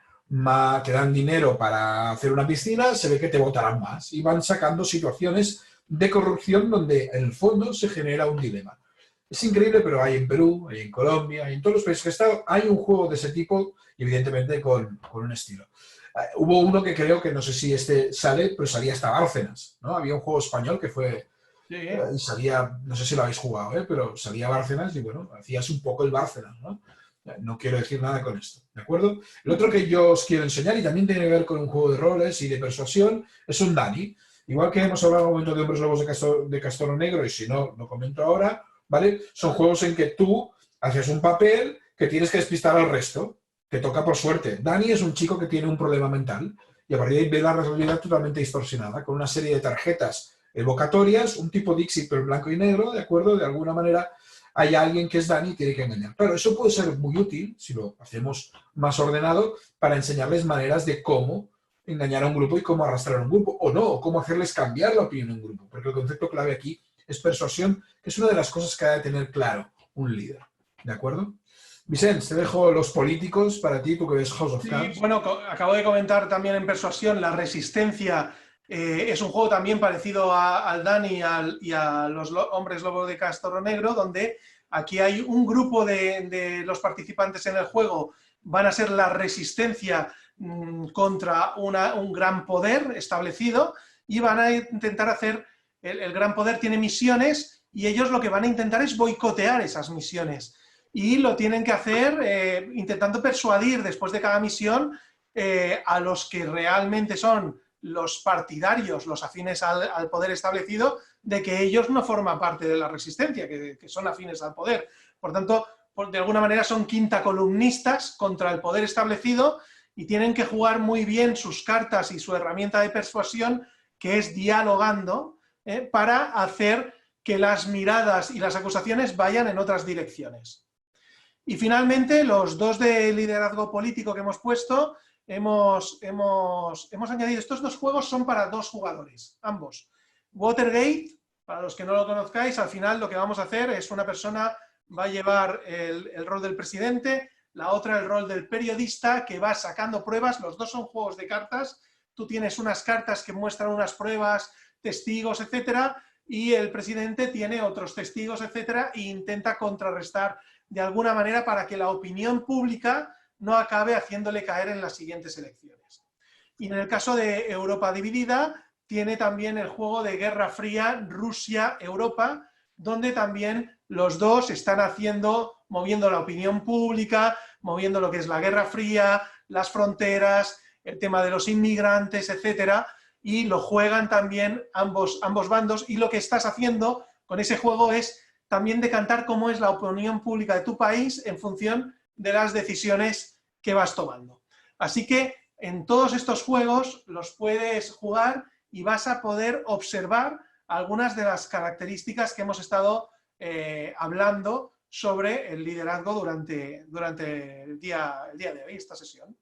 dinero para hacer una piscina, se ve que te votarán más. Y van sacando situaciones de corrupción donde, en el fondo, se genera un dilema. Es increíble, pero hay en Perú, hay en Colombia, hay en todos los países que he estado, hay un juego de ese tipo, y evidentemente con un estilo. Hubo uno que creo que no sé si este sale, pero salía hasta Bárcenas, ¿no? Había un juego español que fue... Sí. Salía, no sé si lo habéis jugado, pero salía Bárcenas y bueno, hacías un poco el Bárcenas, ¿no? No quiero decir nada con esto, ¿de acuerdo? El otro que yo os quiero enseñar, y también tiene que ver con un juego de roles y de persuasión, es un Dani. Igual que hemos hablado un momento de Hombres Lobos de Castoro Negro, y si no, lo comento ahora, ¿vale? Son juegos en que tú haces un papel que tienes que despistar al resto. Te toca por suerte. Dani es un chico que tiene un problema mental y a partir de ahí ve la realidad totalmente distorsionada, con una serie de tarjetas evocatorias, un tipo Dixit pero blanco y negro, ¿de acuerdo? De alguna manera hay alguien que es Dani y tiene que engañar. Claro, eso puede ser muy útil, si lo hacemos más ordenado, para enseñarles maneras de cómo engañar a un grupo y cómo arrastrar a un grupo, o no, o cómo hacerles cambiar la opinión de un grupo, porque el concepto clave aquí es persuasión, que es una de las cosas que ha de tener claro un líder, ¿de acuerdo? Vicens, te dejo los políticos para ti, tú que ves House of Cards. Bueno, acabo de comentar también en Persuasión, La Resistencia es un juego también parecido al Dani y a los Hombres Lobo de Castoro Negro, donde aquí hay un grupo de los participantes en el juego, van a ser la resistencia contra un gran poder establecido, y van a intentar hacer, el gran poder tiene misiones, y ellos lo que van a intentar es boicotear esas misiones. Y lo tienen que hacer intentando persuadir después de cada misión a los que realmente son los partidarios, los afines al poder establecido, de que ellos no forman parte de la resistencia, que son afines al poder. Por tanto, de alguna manera son quintacolumnistas contra el poder establecido, y tienen que jugar muy bien sus cartas y su herramienta de persuasión, que es dialogando, para hacer que las miradas y las acusaciones vayan en otras direcciones. Y finalmente, los dos de liderazgo político que hemos puesto, hemos añadido, estos dos juegos son para 2 jugadores, ambos. Watergate, para los que no lo conozcáis, al final lo que vamos a hacer es una persona va a llevar el rol del presidente, la otra el rol del periodista que va sacando pruebas, los dos son juegos de cartas, tú tienes unas cartas que muestran unas pruebas, testigos, etcétera, y el presidente tiene otros testigos, etcétera, e intenta contrarrestar de alguna manera para que la opinión pública no acabe haciéndole caer en las siguientes elecciones. Y en el caso de Europa Dividida, tiene también el juego de Guerra Fría Rusia-Europa, donde también los dos están moviendo la opinión pública, moviendo lo que es la Guerra Fría, las fronteras, el tema de los inmigrantes, etcétera, y lo juegan también ambos bandos, y lo que estás haciendo con ese juego es también decantar cómo es la opinión pública de tu país en función de las decisiones que vas tomando. Así que en todos estos juegos los puedes jugar y vas a poder observar algunas de las características que hemos estado hablando sobre el liderazgo durante el día de hoy, esta sesión.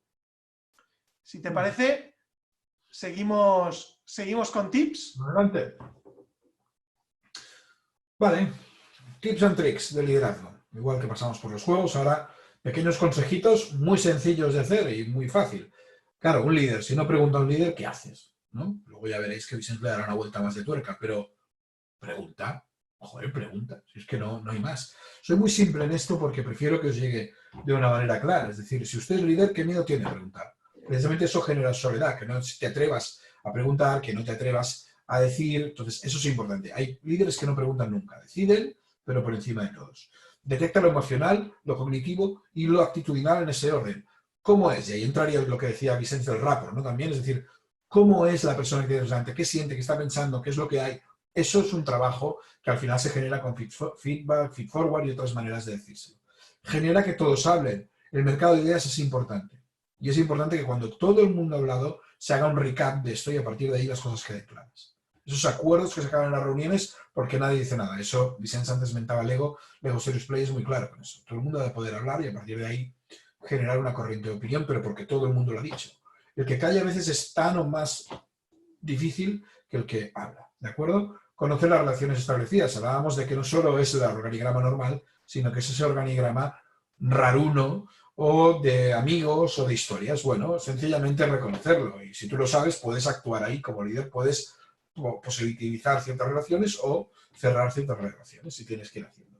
Si te parece, seguimos con tips. Adelante. Vale, tips and tricks de liderazgo. Igual que pasamos por los juegos, ahora pequeños consejitos muy sencillos de hacer y muy fácil. Claro, un líder, si no pregunta a un líder, ¿qué haces? ¿No? Luego ya veréis que Vicente le dará una vuelta más de tuerca, pero pregunta. Joder, pregunta. Si es que no hay más. Soy muy simple en esto porque prefiero que os llegue de una manera clara. Es decir, si usted es líder, ¿qué miedo tiene a preguntar? Precisamente eso genera soledad, que no te atrevas a preguntar, que no te atrevas a decir. Entonces, eso es importante. Hay líderes que no preguntan nunca. Deciden, pero por encima de todos. Detecta lo emocional, lo cognitivo y lo actitudinal en ese orden. ¿Cómo es? Y ahí entraría lo que decía Vicente del rapport, ¿no? También, es decir, ¿cómo es la persona que tienes delante? ¿Qué siente? ¿Qué está pensando? ¿Qué es lo que hay? Eso es un trabajo que al final se genera con feedback, feedforward y otras maneras de decírselo. Genera que todos hablen. El mercado de ideas es importante. Y es importante que cuando todo el mundo ha hablado, se haga un recap de esto y a partir de ahí las cosas queden claras. Esos acuerdos que se acaban en las reuniones porque nadie dice nada. Eso, Vicente antes mentaba Lego Serious Play es muy claro con eso. Todo el mundo debe poder hablar y a partir de ahí generar una corriente de opinión, pero porque todo el mundo lo ha dicho. El que calla a veces es tan o más difícil que el que habla, ¿de acuerdo? Conocer las relaciones establecidas. Hablábamos de que no solo es el organigrama normal, sino que es ese organigrama raruno o de amigos o de historias. Bueno, sencillamente reconocerlo. Y si tú lo sabes, puedes actuar ahí como líder, puedes positivizar ciertas relaciones o cerrar ciertas relaciones si tienes que ir haciendo.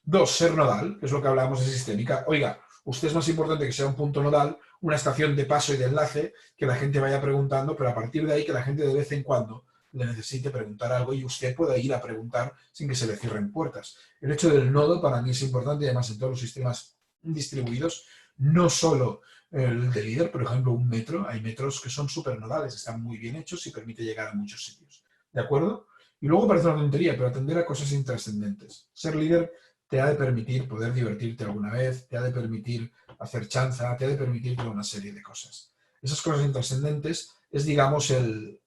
2, ser nodal, que es lo que hablábamos de sistémica. Oiga, usted es más importante que sea un punto nodal, una estación de paso y de enlace, que la gente vaya preguntando, pero a partir de ahí que la gente de vez en cuando le necesite preguntar algo y usted pueda ir a preguntar sin que se le cierren puertas. El hecho del nodo para mí es importante y además en todos los sistemas distribuidos, no solo el de líder, por ejemplo, un metro, hay metros que son súper nodales, están muy bien hechos y permite llegar a muchos sitios. ¿De acuerdo? Y luego parece una tontería, pero atender a cosas intrascendentes. Ser líder te ha de permitir poder divertirte alguna vez, te ha de permitir hacer chanza, te ha de permitir toda una serie de cosas. Esas cosas intrascendentes es, digamos, el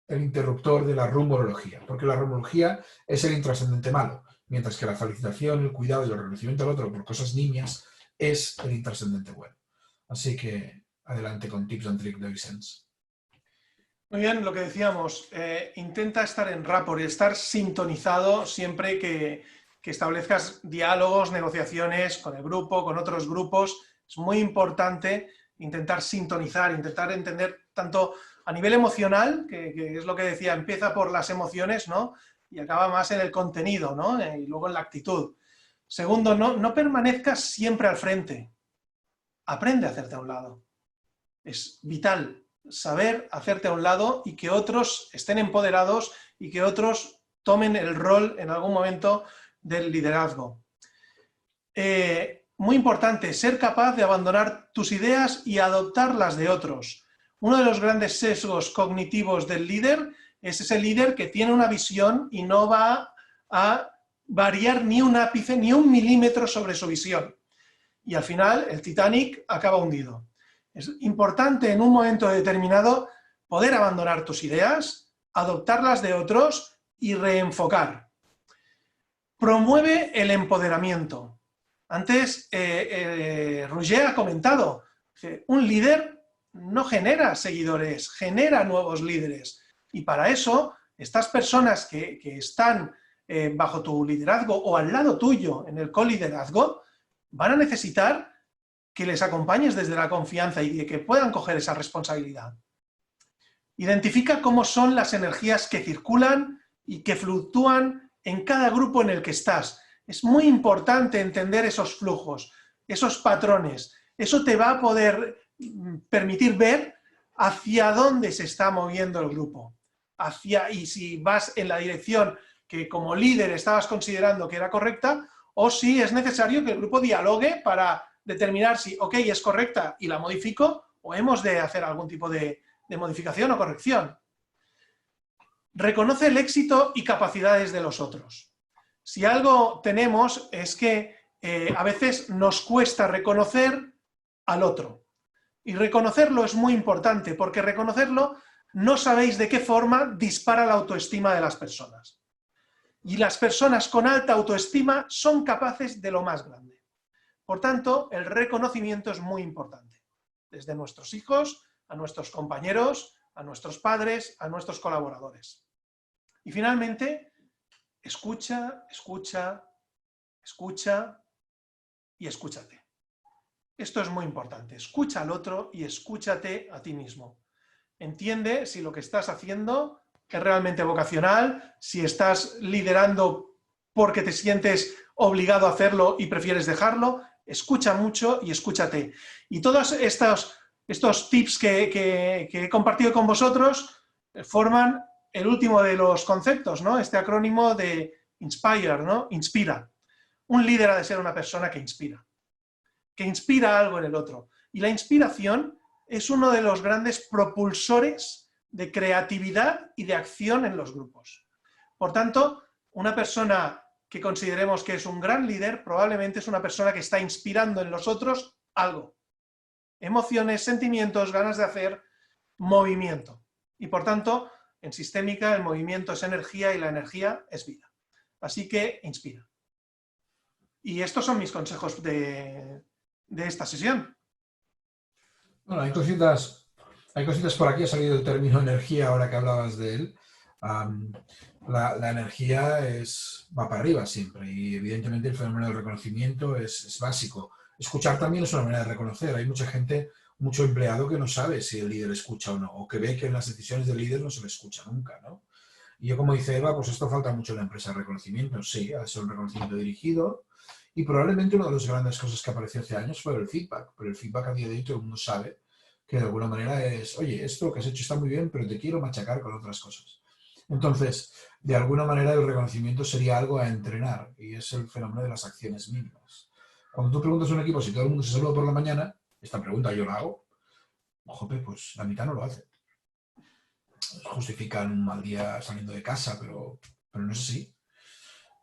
interruptor de la rumorología, porque la rumorología es el intrascendente malo, mientras que la felicitación, el cuidado y el reconocimiento al otro por cosas nimias es el intrascendente bueno. Así que adelante con tips and tricks de Vicente. Muy bien, lo que decíamos, intenta estar en rapport y estar sintonizado siempre que establezcas diálogos, negociaciones con el grupo, con otros grupos. Es muy importante intentar sintonizar, intentar entender tanto a nivel emocional, que es lo que decía, empieza por las emociones, ¿no? Y acaba más en el contenido, ¿no? Y luego en la actitud. Segundo, no permanezcas siempre al frente. Aprende a hacerte a un lado. Es vital saber hacerte a un lado y que otros estén empoderados y que otros tomen el rol en algún momento del liderazgo. Muy importante, ser capaz de abandonar tus ideas y adoptar las de otros. Uno de los grandes sesgos cognitivos del líder es ese líder que tiene una visión y no va a variar ni un ápice, ni un milímetro sobre su visión. Y al final el Titanic acaba hundido. Es importante en un momento determinado poder abandonar tus ideas, adoptar las de otros y reenfocar. Promueve el empoderamiento. Antes Roger ha comentado que un líder no genera seguidores, genera nuevos líderes. Y para eso, estas personas que están bajo tu liderazgo o al lado tuyo en el coliderazgo, van a necesitar que les acompañes desde la confianza y que puedan coger esa responsabilidad. Identifica cómo son las energías que circulan y que fluctúan en cada grupo en el que estás. Es muy importante entender esos flujos, esos patrones. Eso te va a poder permitir ver hacia dónde se está moviendo el grupo. Y si vas en la dirección que como líder estabas considerando que era correcta, o si es necesario que el grupo dialogue para determinar si, ok, es correcta y la modifico, o hemos de hacer algún tipo de modificación o corrección. Reconoce el éxito y capacidades de los otros. Si algo tenemos es que a veces nos cuesta reconocer al otro. Y reconocerlo es muy importante, porque reconocerlo no sabéis de qué forma dispara la autoestima de las personas. Y las personas con alta autoestima son capaces de lo más grande. Por tanto, el reconocimiento es muy importante. Desde nuestros hijos, a nuestros compañeros, a nuestros padres, a nuestros colaboradores. Y finalmente, escucha, escucha, escucha y escúchate. Esto es muy importante. Escucha al otro y escúchate a ti mismo. Entiende si lo que estás haciendo es realmente vocacional, si estás liderando porque te sientes obligado a hacerlo y prefieres dejarlo. Escucha mucho y escúchate. Y todos estos tips que he compartido con vosotros forman el último de los conceptos, ¿no? Este acrónimo de Inspire, ¿no? Inspira. Un líder ha de ser una persona que inspira algo en el otro. Y la inspiración es uno de los grandes propulsores de creatividad y de acción en los grupos. Por tanto, una persona que consideremos que es un gran líder probablemente es una persona que está inspirando en los otros algo. Emociones, sentimientos, ganas de hacer, movimiento. Y por tanto, en sistémica el movimiento es energía y la energía es vida. Así que inspira. Y estos son mis consejos de esta sesión. Bueno, hay cositas por aquí, ha salido el término energía ahora que hablabas de él. La energía va para arriba siempre y evidentemente el fenómeno del reconocimiento es básico. Escuchar también es una manera de reconocer. Hay mucha gente, mucho empleado que no sabe si el líder escucha o no, o que ve que en las decisiones del líder no se le escucha nunca, ¿no? Y yo, como dice Eva, pues esto falta mucho en la empresa de reconocimiento. Sí, ha de ser un reconocimiento dirigido y probablemente una de las grandes cosas que apareció hace años fue el feedback, pero el feedback a día de hoy todo el mundo sabe que de alguna manera es, oye, esto que has hecho está muy bien, pero te quiero machacar con otras cosas. Entonces, de alguna manera el reconocimiento sería algo a entrenar y es el fenómeno de las acciones mínimas. Cuando tú preguntas a un equipo si todo el mundo se saluda por la mañana, esta pregunta yo la hago, jope, pues la mitad no lo hace. Justifican un mal día saliendo de casa, pero no es así.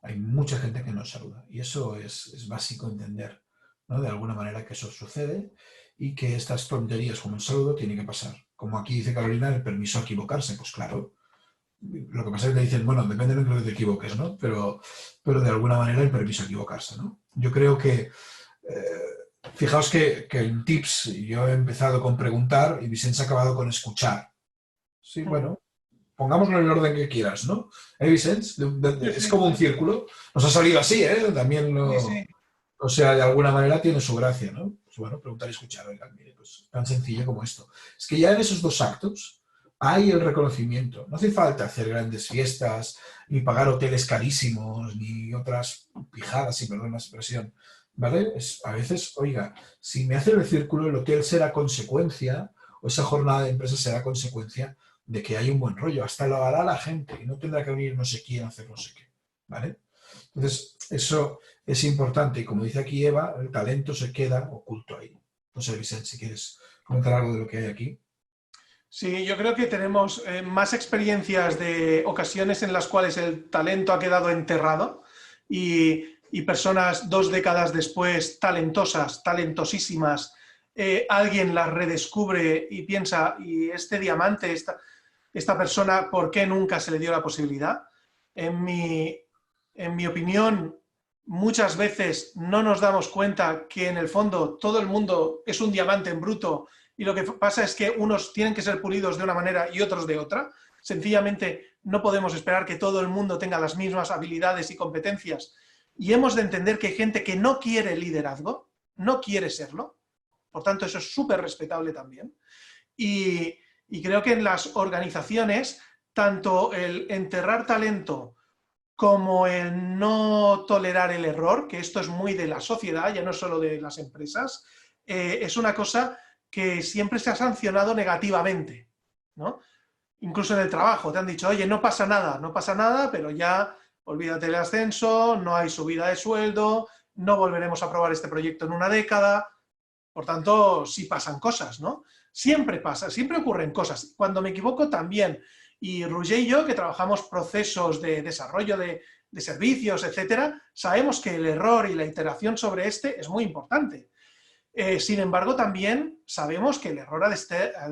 Hay mucha gente que no saluda y eso es básico entender, ¿no? De alguna manera que eso sucede y que estas tonterías como el saludo tienen que pasar. Como aquí dice Carolina, el permiso a equivocarse, pues claro. Lo que pasa es que te dicen, bueno, depende de lo que te equivoques, ¿no? Pero de alguna manera el permiso a equivocarse, ¿no? Yo creo que, fijaos que en tips yo he empezado con preguntar y Vicente ha acabado con escuchar. Sí, bueno, pongámoslo en el orden que quieras, ¿no? Vicente? Es como un círculo. Nos ha salido así, ¿eh? También lo... Sí. O sea, de alguna manera tiene su gracia, ¿no? Pues bueno, preguntar y escuchar, oigan, mire, pues tan sencillo como esto. Es que ya en esos dos actos hay el reconocimiento. No hace falta hacer grandes fiestas, ni pagar hoteles carísimos, ni otras pijadas, si perdón la expresión, ¿vale? A veces, oiga, si me hacen el círculo, el hotel será consecuencia, o esa jornada de empresa será consecuencia de que hay un buen rollo. Hasta lo hará la gente y no tendrá que venir no sé quién a hacer no sé qué, ¿vale? Entonces, eso es importante y como dice aquí Eva, el talento se queda oculto ahí. No sé, Vicente, si quieres comentar algo de lo que hay aquí. Sí, yo creo que tenemos más experiencias de ocasiones en las cuales el talento ha quedado enterrado y personas 2 décadas después, talentosas, talentosísimas, alguien las redescubre y piensa, ¿y este diamante, esta persona, por qué nunca se le dio la posibilidad? En mi opinión, muchas veces no nos damos cuenta que en el fondo todo el mundo es un diamante en bruto y lo que pasa es que unos tienen que ser pulidos de una manera y otros de otra. Sencillamente no podemos esperar que todo el mundo tenga las mismas habilidades y competencias, y hemos de entender que hay gente que no quiere liderazgo, no quiere serlo, por tanto eso es súper respetable también. Y creo que en las organizaciones, tanto el enterrar talento como el no tolerar el error, que esto es muy de la sociedad, ya no solo de las empresas, es una cosa que siempre se ha sancionado negativamente, ¿no? Incluso en el trabajo, te han dicho, oye, no pasa nada, pero ya olvídate del ascenso, no hay subida de sueldo, no volveremos a probar este proyecto en una década. Por tanto, sí pasan cosas, ¿no? Siempre pasa, siempre ocurren cosas. Cuando me equivoco también. Y Roger y yo, que trabajamos procesos de desarrollo de servicios, etcétera, sabemos que el error y la iteración sobre este es muy importante. Sin embargo, también sabemos que el error ha de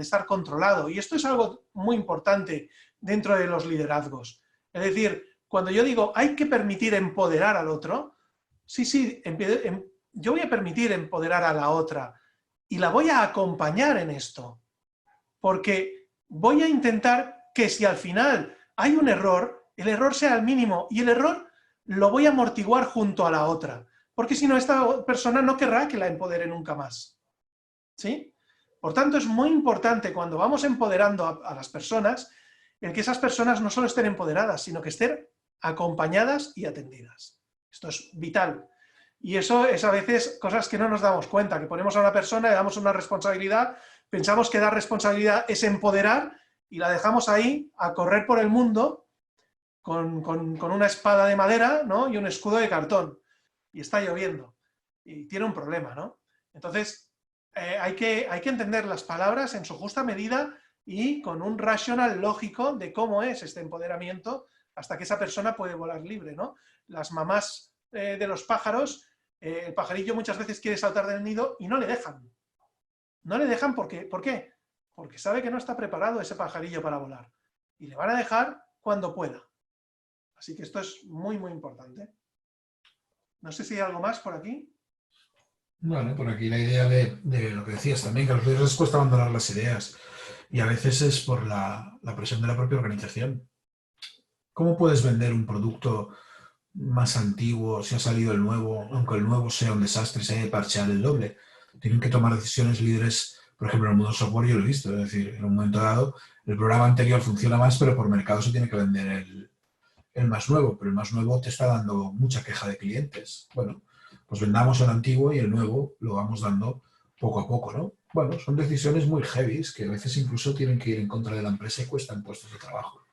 estar controlado. Y esto es algo muy importante dentro de los liderazgos. Es decir, cuando yo digo hay que permitir empoderar al otro, sí, yo voy a permitir empoderar a la otra y la voy a acompañar en esto. Porque voy a intentar que si al final hay un error, el error sea el mínimo y el error lo voy a amortiguar junto a la otra. Porque si no, esta persona no querrá que la empodere nunca más. ¿Sí? Por tanto, es muy importante cuando vamos empoderando a las personas, el que esas personas no solo estén empoderadas, sino que estén acompañadas y atendidas. Esto es vital. Y eso es a veces cosas que no nos damos cuenta, que ponemos a una persona, le damos una responsabilidad, pensamos que dar responsabilidad es empoderar y la dejamos ahí a correr por el mundo con una espada de madera, ¿no? Y un escudo de cartón. Y está lloviendo. Y tiene un problema, ¿no? Entonces, hay que entender las palabras en su justa medida y con un racional lógico de cómo es este empoderamiento hasta que esa persona puede volar libre, ¿no? Las mamás de los pájaros, el pajarillo muchas veces quiere saltar del nido y no le dejan. No le dejan porque, ¿por qué? Porque sabe que no está preparado ese pajarillo para volar. Y le van a dejar cuando pueda. Así que esto es muy, muy importante. No sé si hay algo más por aquí. Bueno, por aquí la idea de lo que decías también, que a los líderes les cuesta abandonar las ideas y a veces es por la presión de la propia organización. ¿Cómo puedes vender un producto más antiguo si ha salido el nuevo, aunque el nuevo sea un desastre, se haya de parchear el doble? Tienen que tomar decisiones líderes, por ejemplo, en el mundo del software yo lo he visto, es decir, en un momento dado el programa anterior funciona más, pero por mercado se tiene que vender el más nuevo, pero el más nuevo te está dando mucha queja de clientes. Bueno, pues vendamos el antiguo y el nuevo lo vamos dando poco a poco, ¿no? Bueno, son decisiones muy heavy que a veces incluso tienen que ir en contra de la empresa y cuestan puestos de trabajo.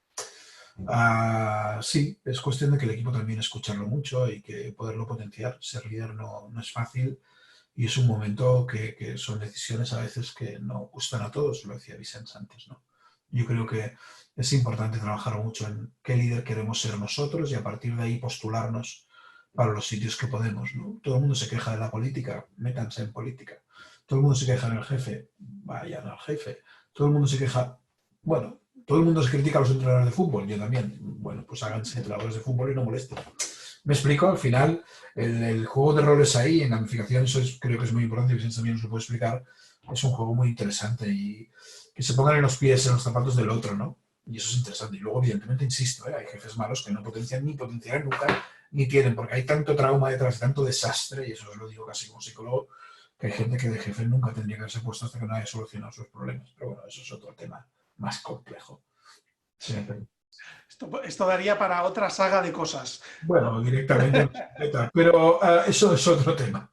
Sí, es cuestión de que el equipo también escucharlo mucho y que poderlo potenciar. Ser líder no es fácil y es un momento que son decisiones a veces que no gustan a todos, lo decía Vicens antes, ¿no? Yo creo que es importante trabajar mucho en qué líder queremos ser nosotros y a partir de ahí postularnos para los sitios que podemos, ¿no? Todo el mundo se queja de la política, métanse en política. Todo el mundo se queja del jefe, vayan al jefe. Todo el mundo se queja, bueno, todo el mundo se critica a los entrenadores de fútbol, yo también. Bueno, pues háganse entrenadores de fútbol y no molesten. Me explico, al final, el juego de roles ahí, en gamificación, eso creo que es muy importante, y Vicente también nos lo puede explicar, es un juego muy interesante y que se pongan en los pies, en los zapatos del otro, ¿no? Y eso es interesante. Y luego, evidentemente, insisto, hay jefes malos que no potencian ni potenciarán nunca, ni tienen, porque hay tanto trauma detrás, tanto desastre, y eso os lo digo casi como psicólogo, que hay gente que de jefe nunca tendría que haberse puesto hasta que no haya solucionado sus problemas. Pero bueno, eso es otro tema más complejo. Sí. Esto daría para otra saga de cosas. Bueno, directamente, pero eso es otro tema.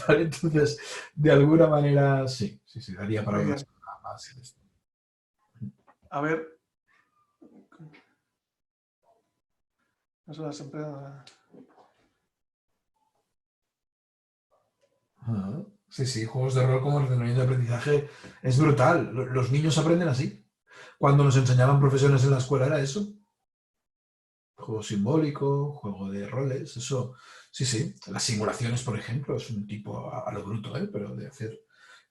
¿Vale? Entonces, de alguna manera, sí, daría para otra saga más. A ver. Eso las empresas. Sí, juegos de rol como entrenamiento de aprendizaje es brutal. Los niños aprenden así. Cuando nos enseñaban profesores en la escuela era eso. Juego simbólico, juego de roles, eso. Sí. Las simulaciones, por ejemplo, es un tipo a lo bruto, pero de hacer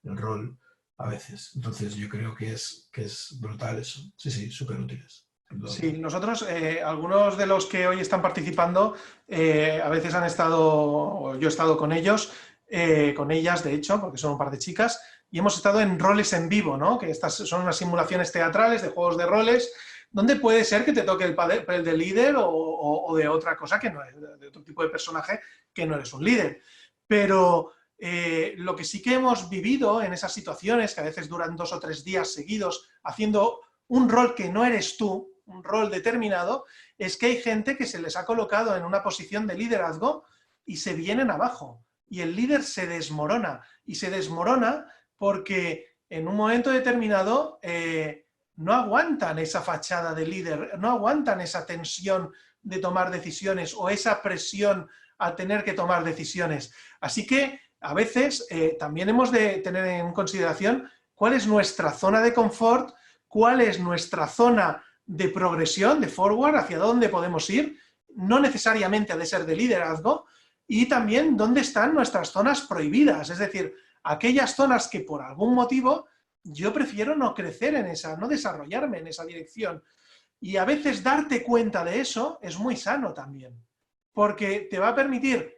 el rol a veces. Entonces yo creo que es brutal eso. Sí, súper útiles. Sí, nosotros, algunos de los que hoy están participando, a veces han estado, o yo he estado con ellos, con ellas, de hecho, porque son un par de chicas, y hemos estado en roles en vivo, ¿no? Que estas son unas simulaciones teatrales de juegos de roles, donde puede ser que te toque el papel de líder o de otra cosa que no es, de otro tipo de personaje que no eres un líder. Pero lo que sí que hemos vivido en esas situaciones, que a veces duran 2 o 3 días seguidos, haciendo un rol que no eres tú, un rol determinado, es que hay gente que se les ha colocado en una posición de liderazgo y se vienen abajo. Y el líder se desmorona. Y se desmorona porque en un momento determinado no aguantan esa fachada de líder, no aguantan esa tensión de tomar decisiones o esa presión a tener que tomar decisiones. Así que a veces también hemos de tener en consideración cuál es nuestra zona de confort, cuál es nuestra zona de progresión, de forward, hacia dónde podemos ir, no necesariamente ha de ser de liderazgo, y también dónde están nuestras zonas prohibidas, es decir, aquellas zonas que por algún motivo yo prefiero no crecer en esa, no desarrollarme en esa dirección. Y a veces darte cuenta de eso es muy sano también, porque te va a permitir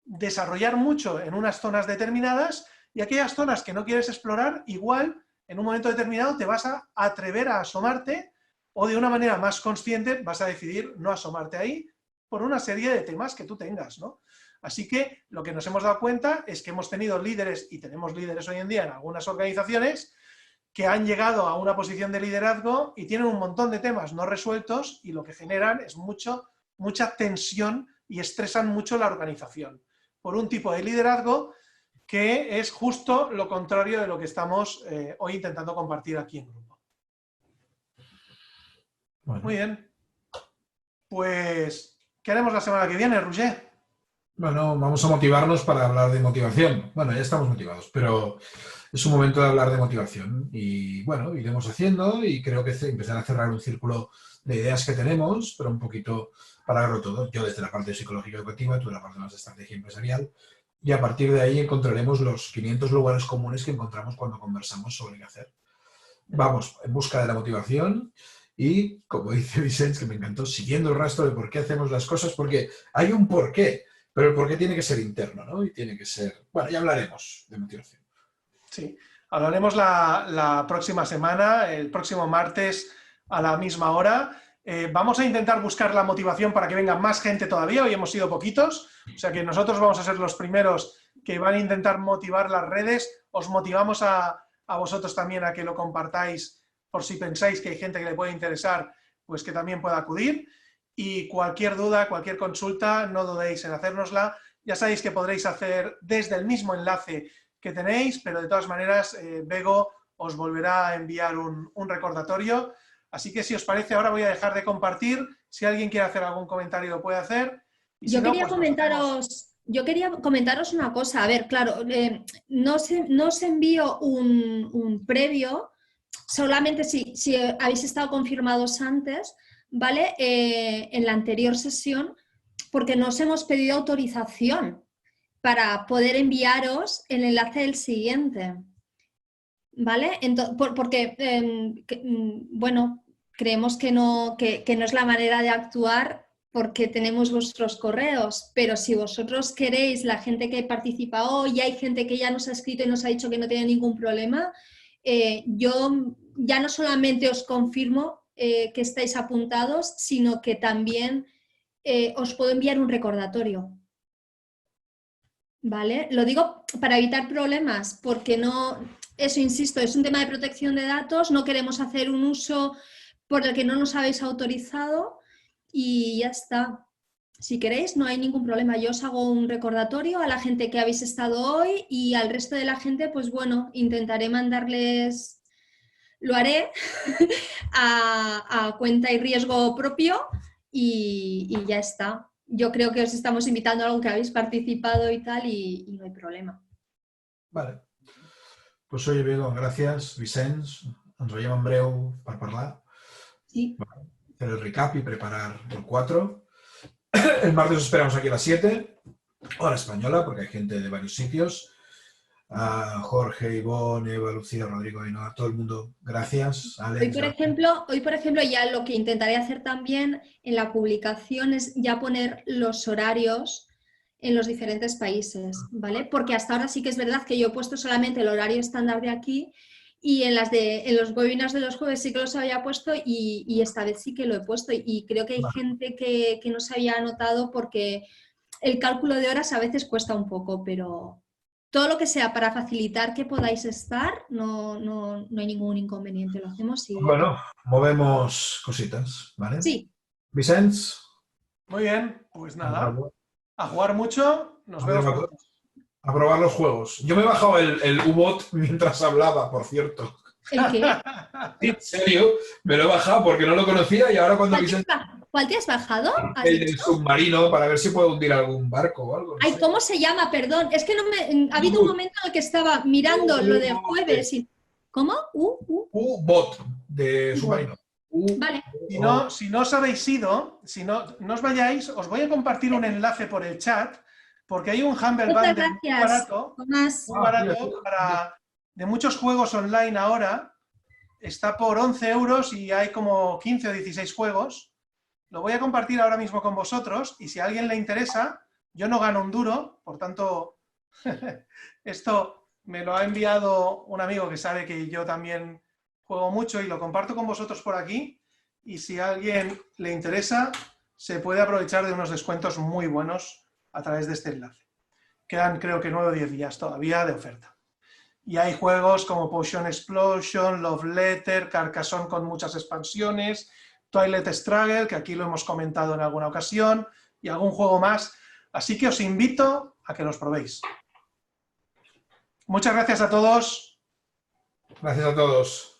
desarrollar mucho en unas zonas determinadas y aquellas zonas que no quieres explorar, igual en un momento determinado te vas a atrever a asomarte o de una manera más consciente vas a decidir no asomarte ahí por una serie de temas que tú tengas, ¿no? Así que lo que nos hemos dado cuenta es que hemos tenido líderes, y tenemos líderes hoy en día en algunas organizaciones, que han llegado a una posición de liderazgo y tienen un montón de temas no resueltos y lo que generan es mucha tensión y estresan mucho la organización por un tipo de liderazgo que es justo lo contrario de lo que estamos hoy intentando compartir aquí en grupo. Bueno. Muy bien. Pues, ¿qué haremos la semana que viene, Roger? Bueno, vamos a motivarnos para hablar de motivación. Bueno, ya estamos motivados, pero es un momento de hablar de motivación. Y bueno, iremos haciendo y creo que empezar a cerrar un círculo de ideas que tenemos, pero un poquito para verlo todo. Yo desde la parte psicológica educativa, tú de la parte más de estrategia empresarial. Y a partir de ahí encontraremos los 500 lugares comunes que encontramos cuando conversamos sobre qué hacer. Vamos en busca de la motivación y, como dice Vicente, que me encantó, siguiendo el rastro de por qué hacemos las cosas, porque hay un porqué. Pero el porqué tiene que ser interno, ¿no? Y tiene que ser... Bueno, ya hablaremos de motivación. Sí, hablaremos la próxima semana, el próximo martes a la misma hora. Vamos a intentar buscar la motivación para que venga más gente todavía. Hoy hemos sido poquitos, o sea que nosotros vamos a ser los primeros que van a intentar motivar las redes. Os motivamos a vosotros también a que lo compartáis por si pensáis que hay gente que le puede interesar, pues que también pueda acudir. Y cualquier duda, cualquier consulta, no dudéis en hacérnosla. Ya sabéis que podréis hacer desde el mismo enlace que tenéis, pero de todas maneras, Bego os volverá a enviar un recordatorio. Así que si os parece, ahora voy a dejar de compartir. Si alguien quiere hacer algún comentario, lo puede hacer. Y yo, si no, quería pues yo quería comentaros una cosa. A ver, claro, no os envío un previo, solamente si habéis estado confirmados antes, ¿vale? En la anterior sesión, porque nos hemos pedido autorización para poder enviaros el enlace del siguiente, ¿vale? Porque, bueno, creemos que no es la manera de actuar porque tenemos vuestros correos, pero si vosotros queréis, la gente que participa hoy, hay gente que ya nos ha escrito y nos ha dicho que no tiene ningún problema, yo ya no solamente os confirmo que estáis apuntados, sino que también os puedo enviar un recordatorio. ¿Vale? Lo digo para evitar problemas, porque eso insisto, es un tema de protección de datos, no queremos hacer un uso por el que no nos habéis autorizado y ya está. Si queréis, no hay ningún problema. Yo os hago un recordatorio a la gente que habéis estado hoy y al resto de la gente, pues bueno, intentaré mandarles, lo haré a cuenta y riesgo propio y ya está. Yo creo que os estamos invitando a algo que habéis participado y tal y no hay problema. Vale. Pues oye, Bego, gràcies, Vicenç. Ens veiem en breu per parlar. Sí. Vale. Hacer el recap y preparar el 4. El martes os esperamos aquí a las 7, hora española, porque hay gente de varios sitios. Jorge, Ivonne, Eva, Lucía, Rodrigo, Ainhoa, todo el mundo, gracias. Alex, hoy, por ejemplo, ya lo que intentaré hacer también en la publicación es ya poner los horarios en los diferentes países, ¿vale? Porque hasta ahora sí que es verdad que yo he puesto solamente el horario estándar de aquí y en los webinars de los jueves sí que los había puesto y esta vez sí que lo he puesto y creo que hay gente que no se había anotado porque el cálculo de horas a veces cuesta un poco, pero todo lo que sea para facilitar que podáis estar, no hay ningún inconveniente, lo hacemos y... Bueno, movemos cositas, ¿vale? Sí. Vicens. Muy bien, pues nada, a jugar mucho, nos vemos pronto. A probar los juegos. Yo me he bajado el U-Bot mientras hablaba, por cierto. ¿El qué? En serio, me lo he bajado porque no lo conocía y ahora cuando Vicens... ¿Cuál te has bajado? ¿Has El del submarino, para ver si puedo hundir algún barco o algo. Ay, ¿cómo se llama? Perdón, es que no me... Ha habido un momento en el que estaba mirando lo de jueves y... ¿Cómo? U-Bot, de submarino. Vale. Si no os habéis ido, no os vayáis, os voy a compartir un enlace por el chat, porque hay un Humble Bundle muy barato de muchos juegos online ahora. Está por 11 euros y hay como 15 o 16 juegos. Lo voy a compartir ahora mismo con vosotros y si a alguien le interesa, yo no gano un duro, por tanto, esto me lo ha enviado un amigo que sabe que yo también juego mucho y lo comparto con vosotros por aquí y si a alguien le interesa, se puede aprovechar de unos descuentos muy buenos a través de este enlace. Quedan creo que 9 o 10 días todavía de oferta. Y hay juegos como Potion Explosion, Love Letter, Carcassonne con muchas expansiones, Twilight Struggle, que aquí lo hemos comentado en alguna ocasión, y algún juego más. Así que os invito a que los probéis. Muchas gracias a todos. Gracias a todos.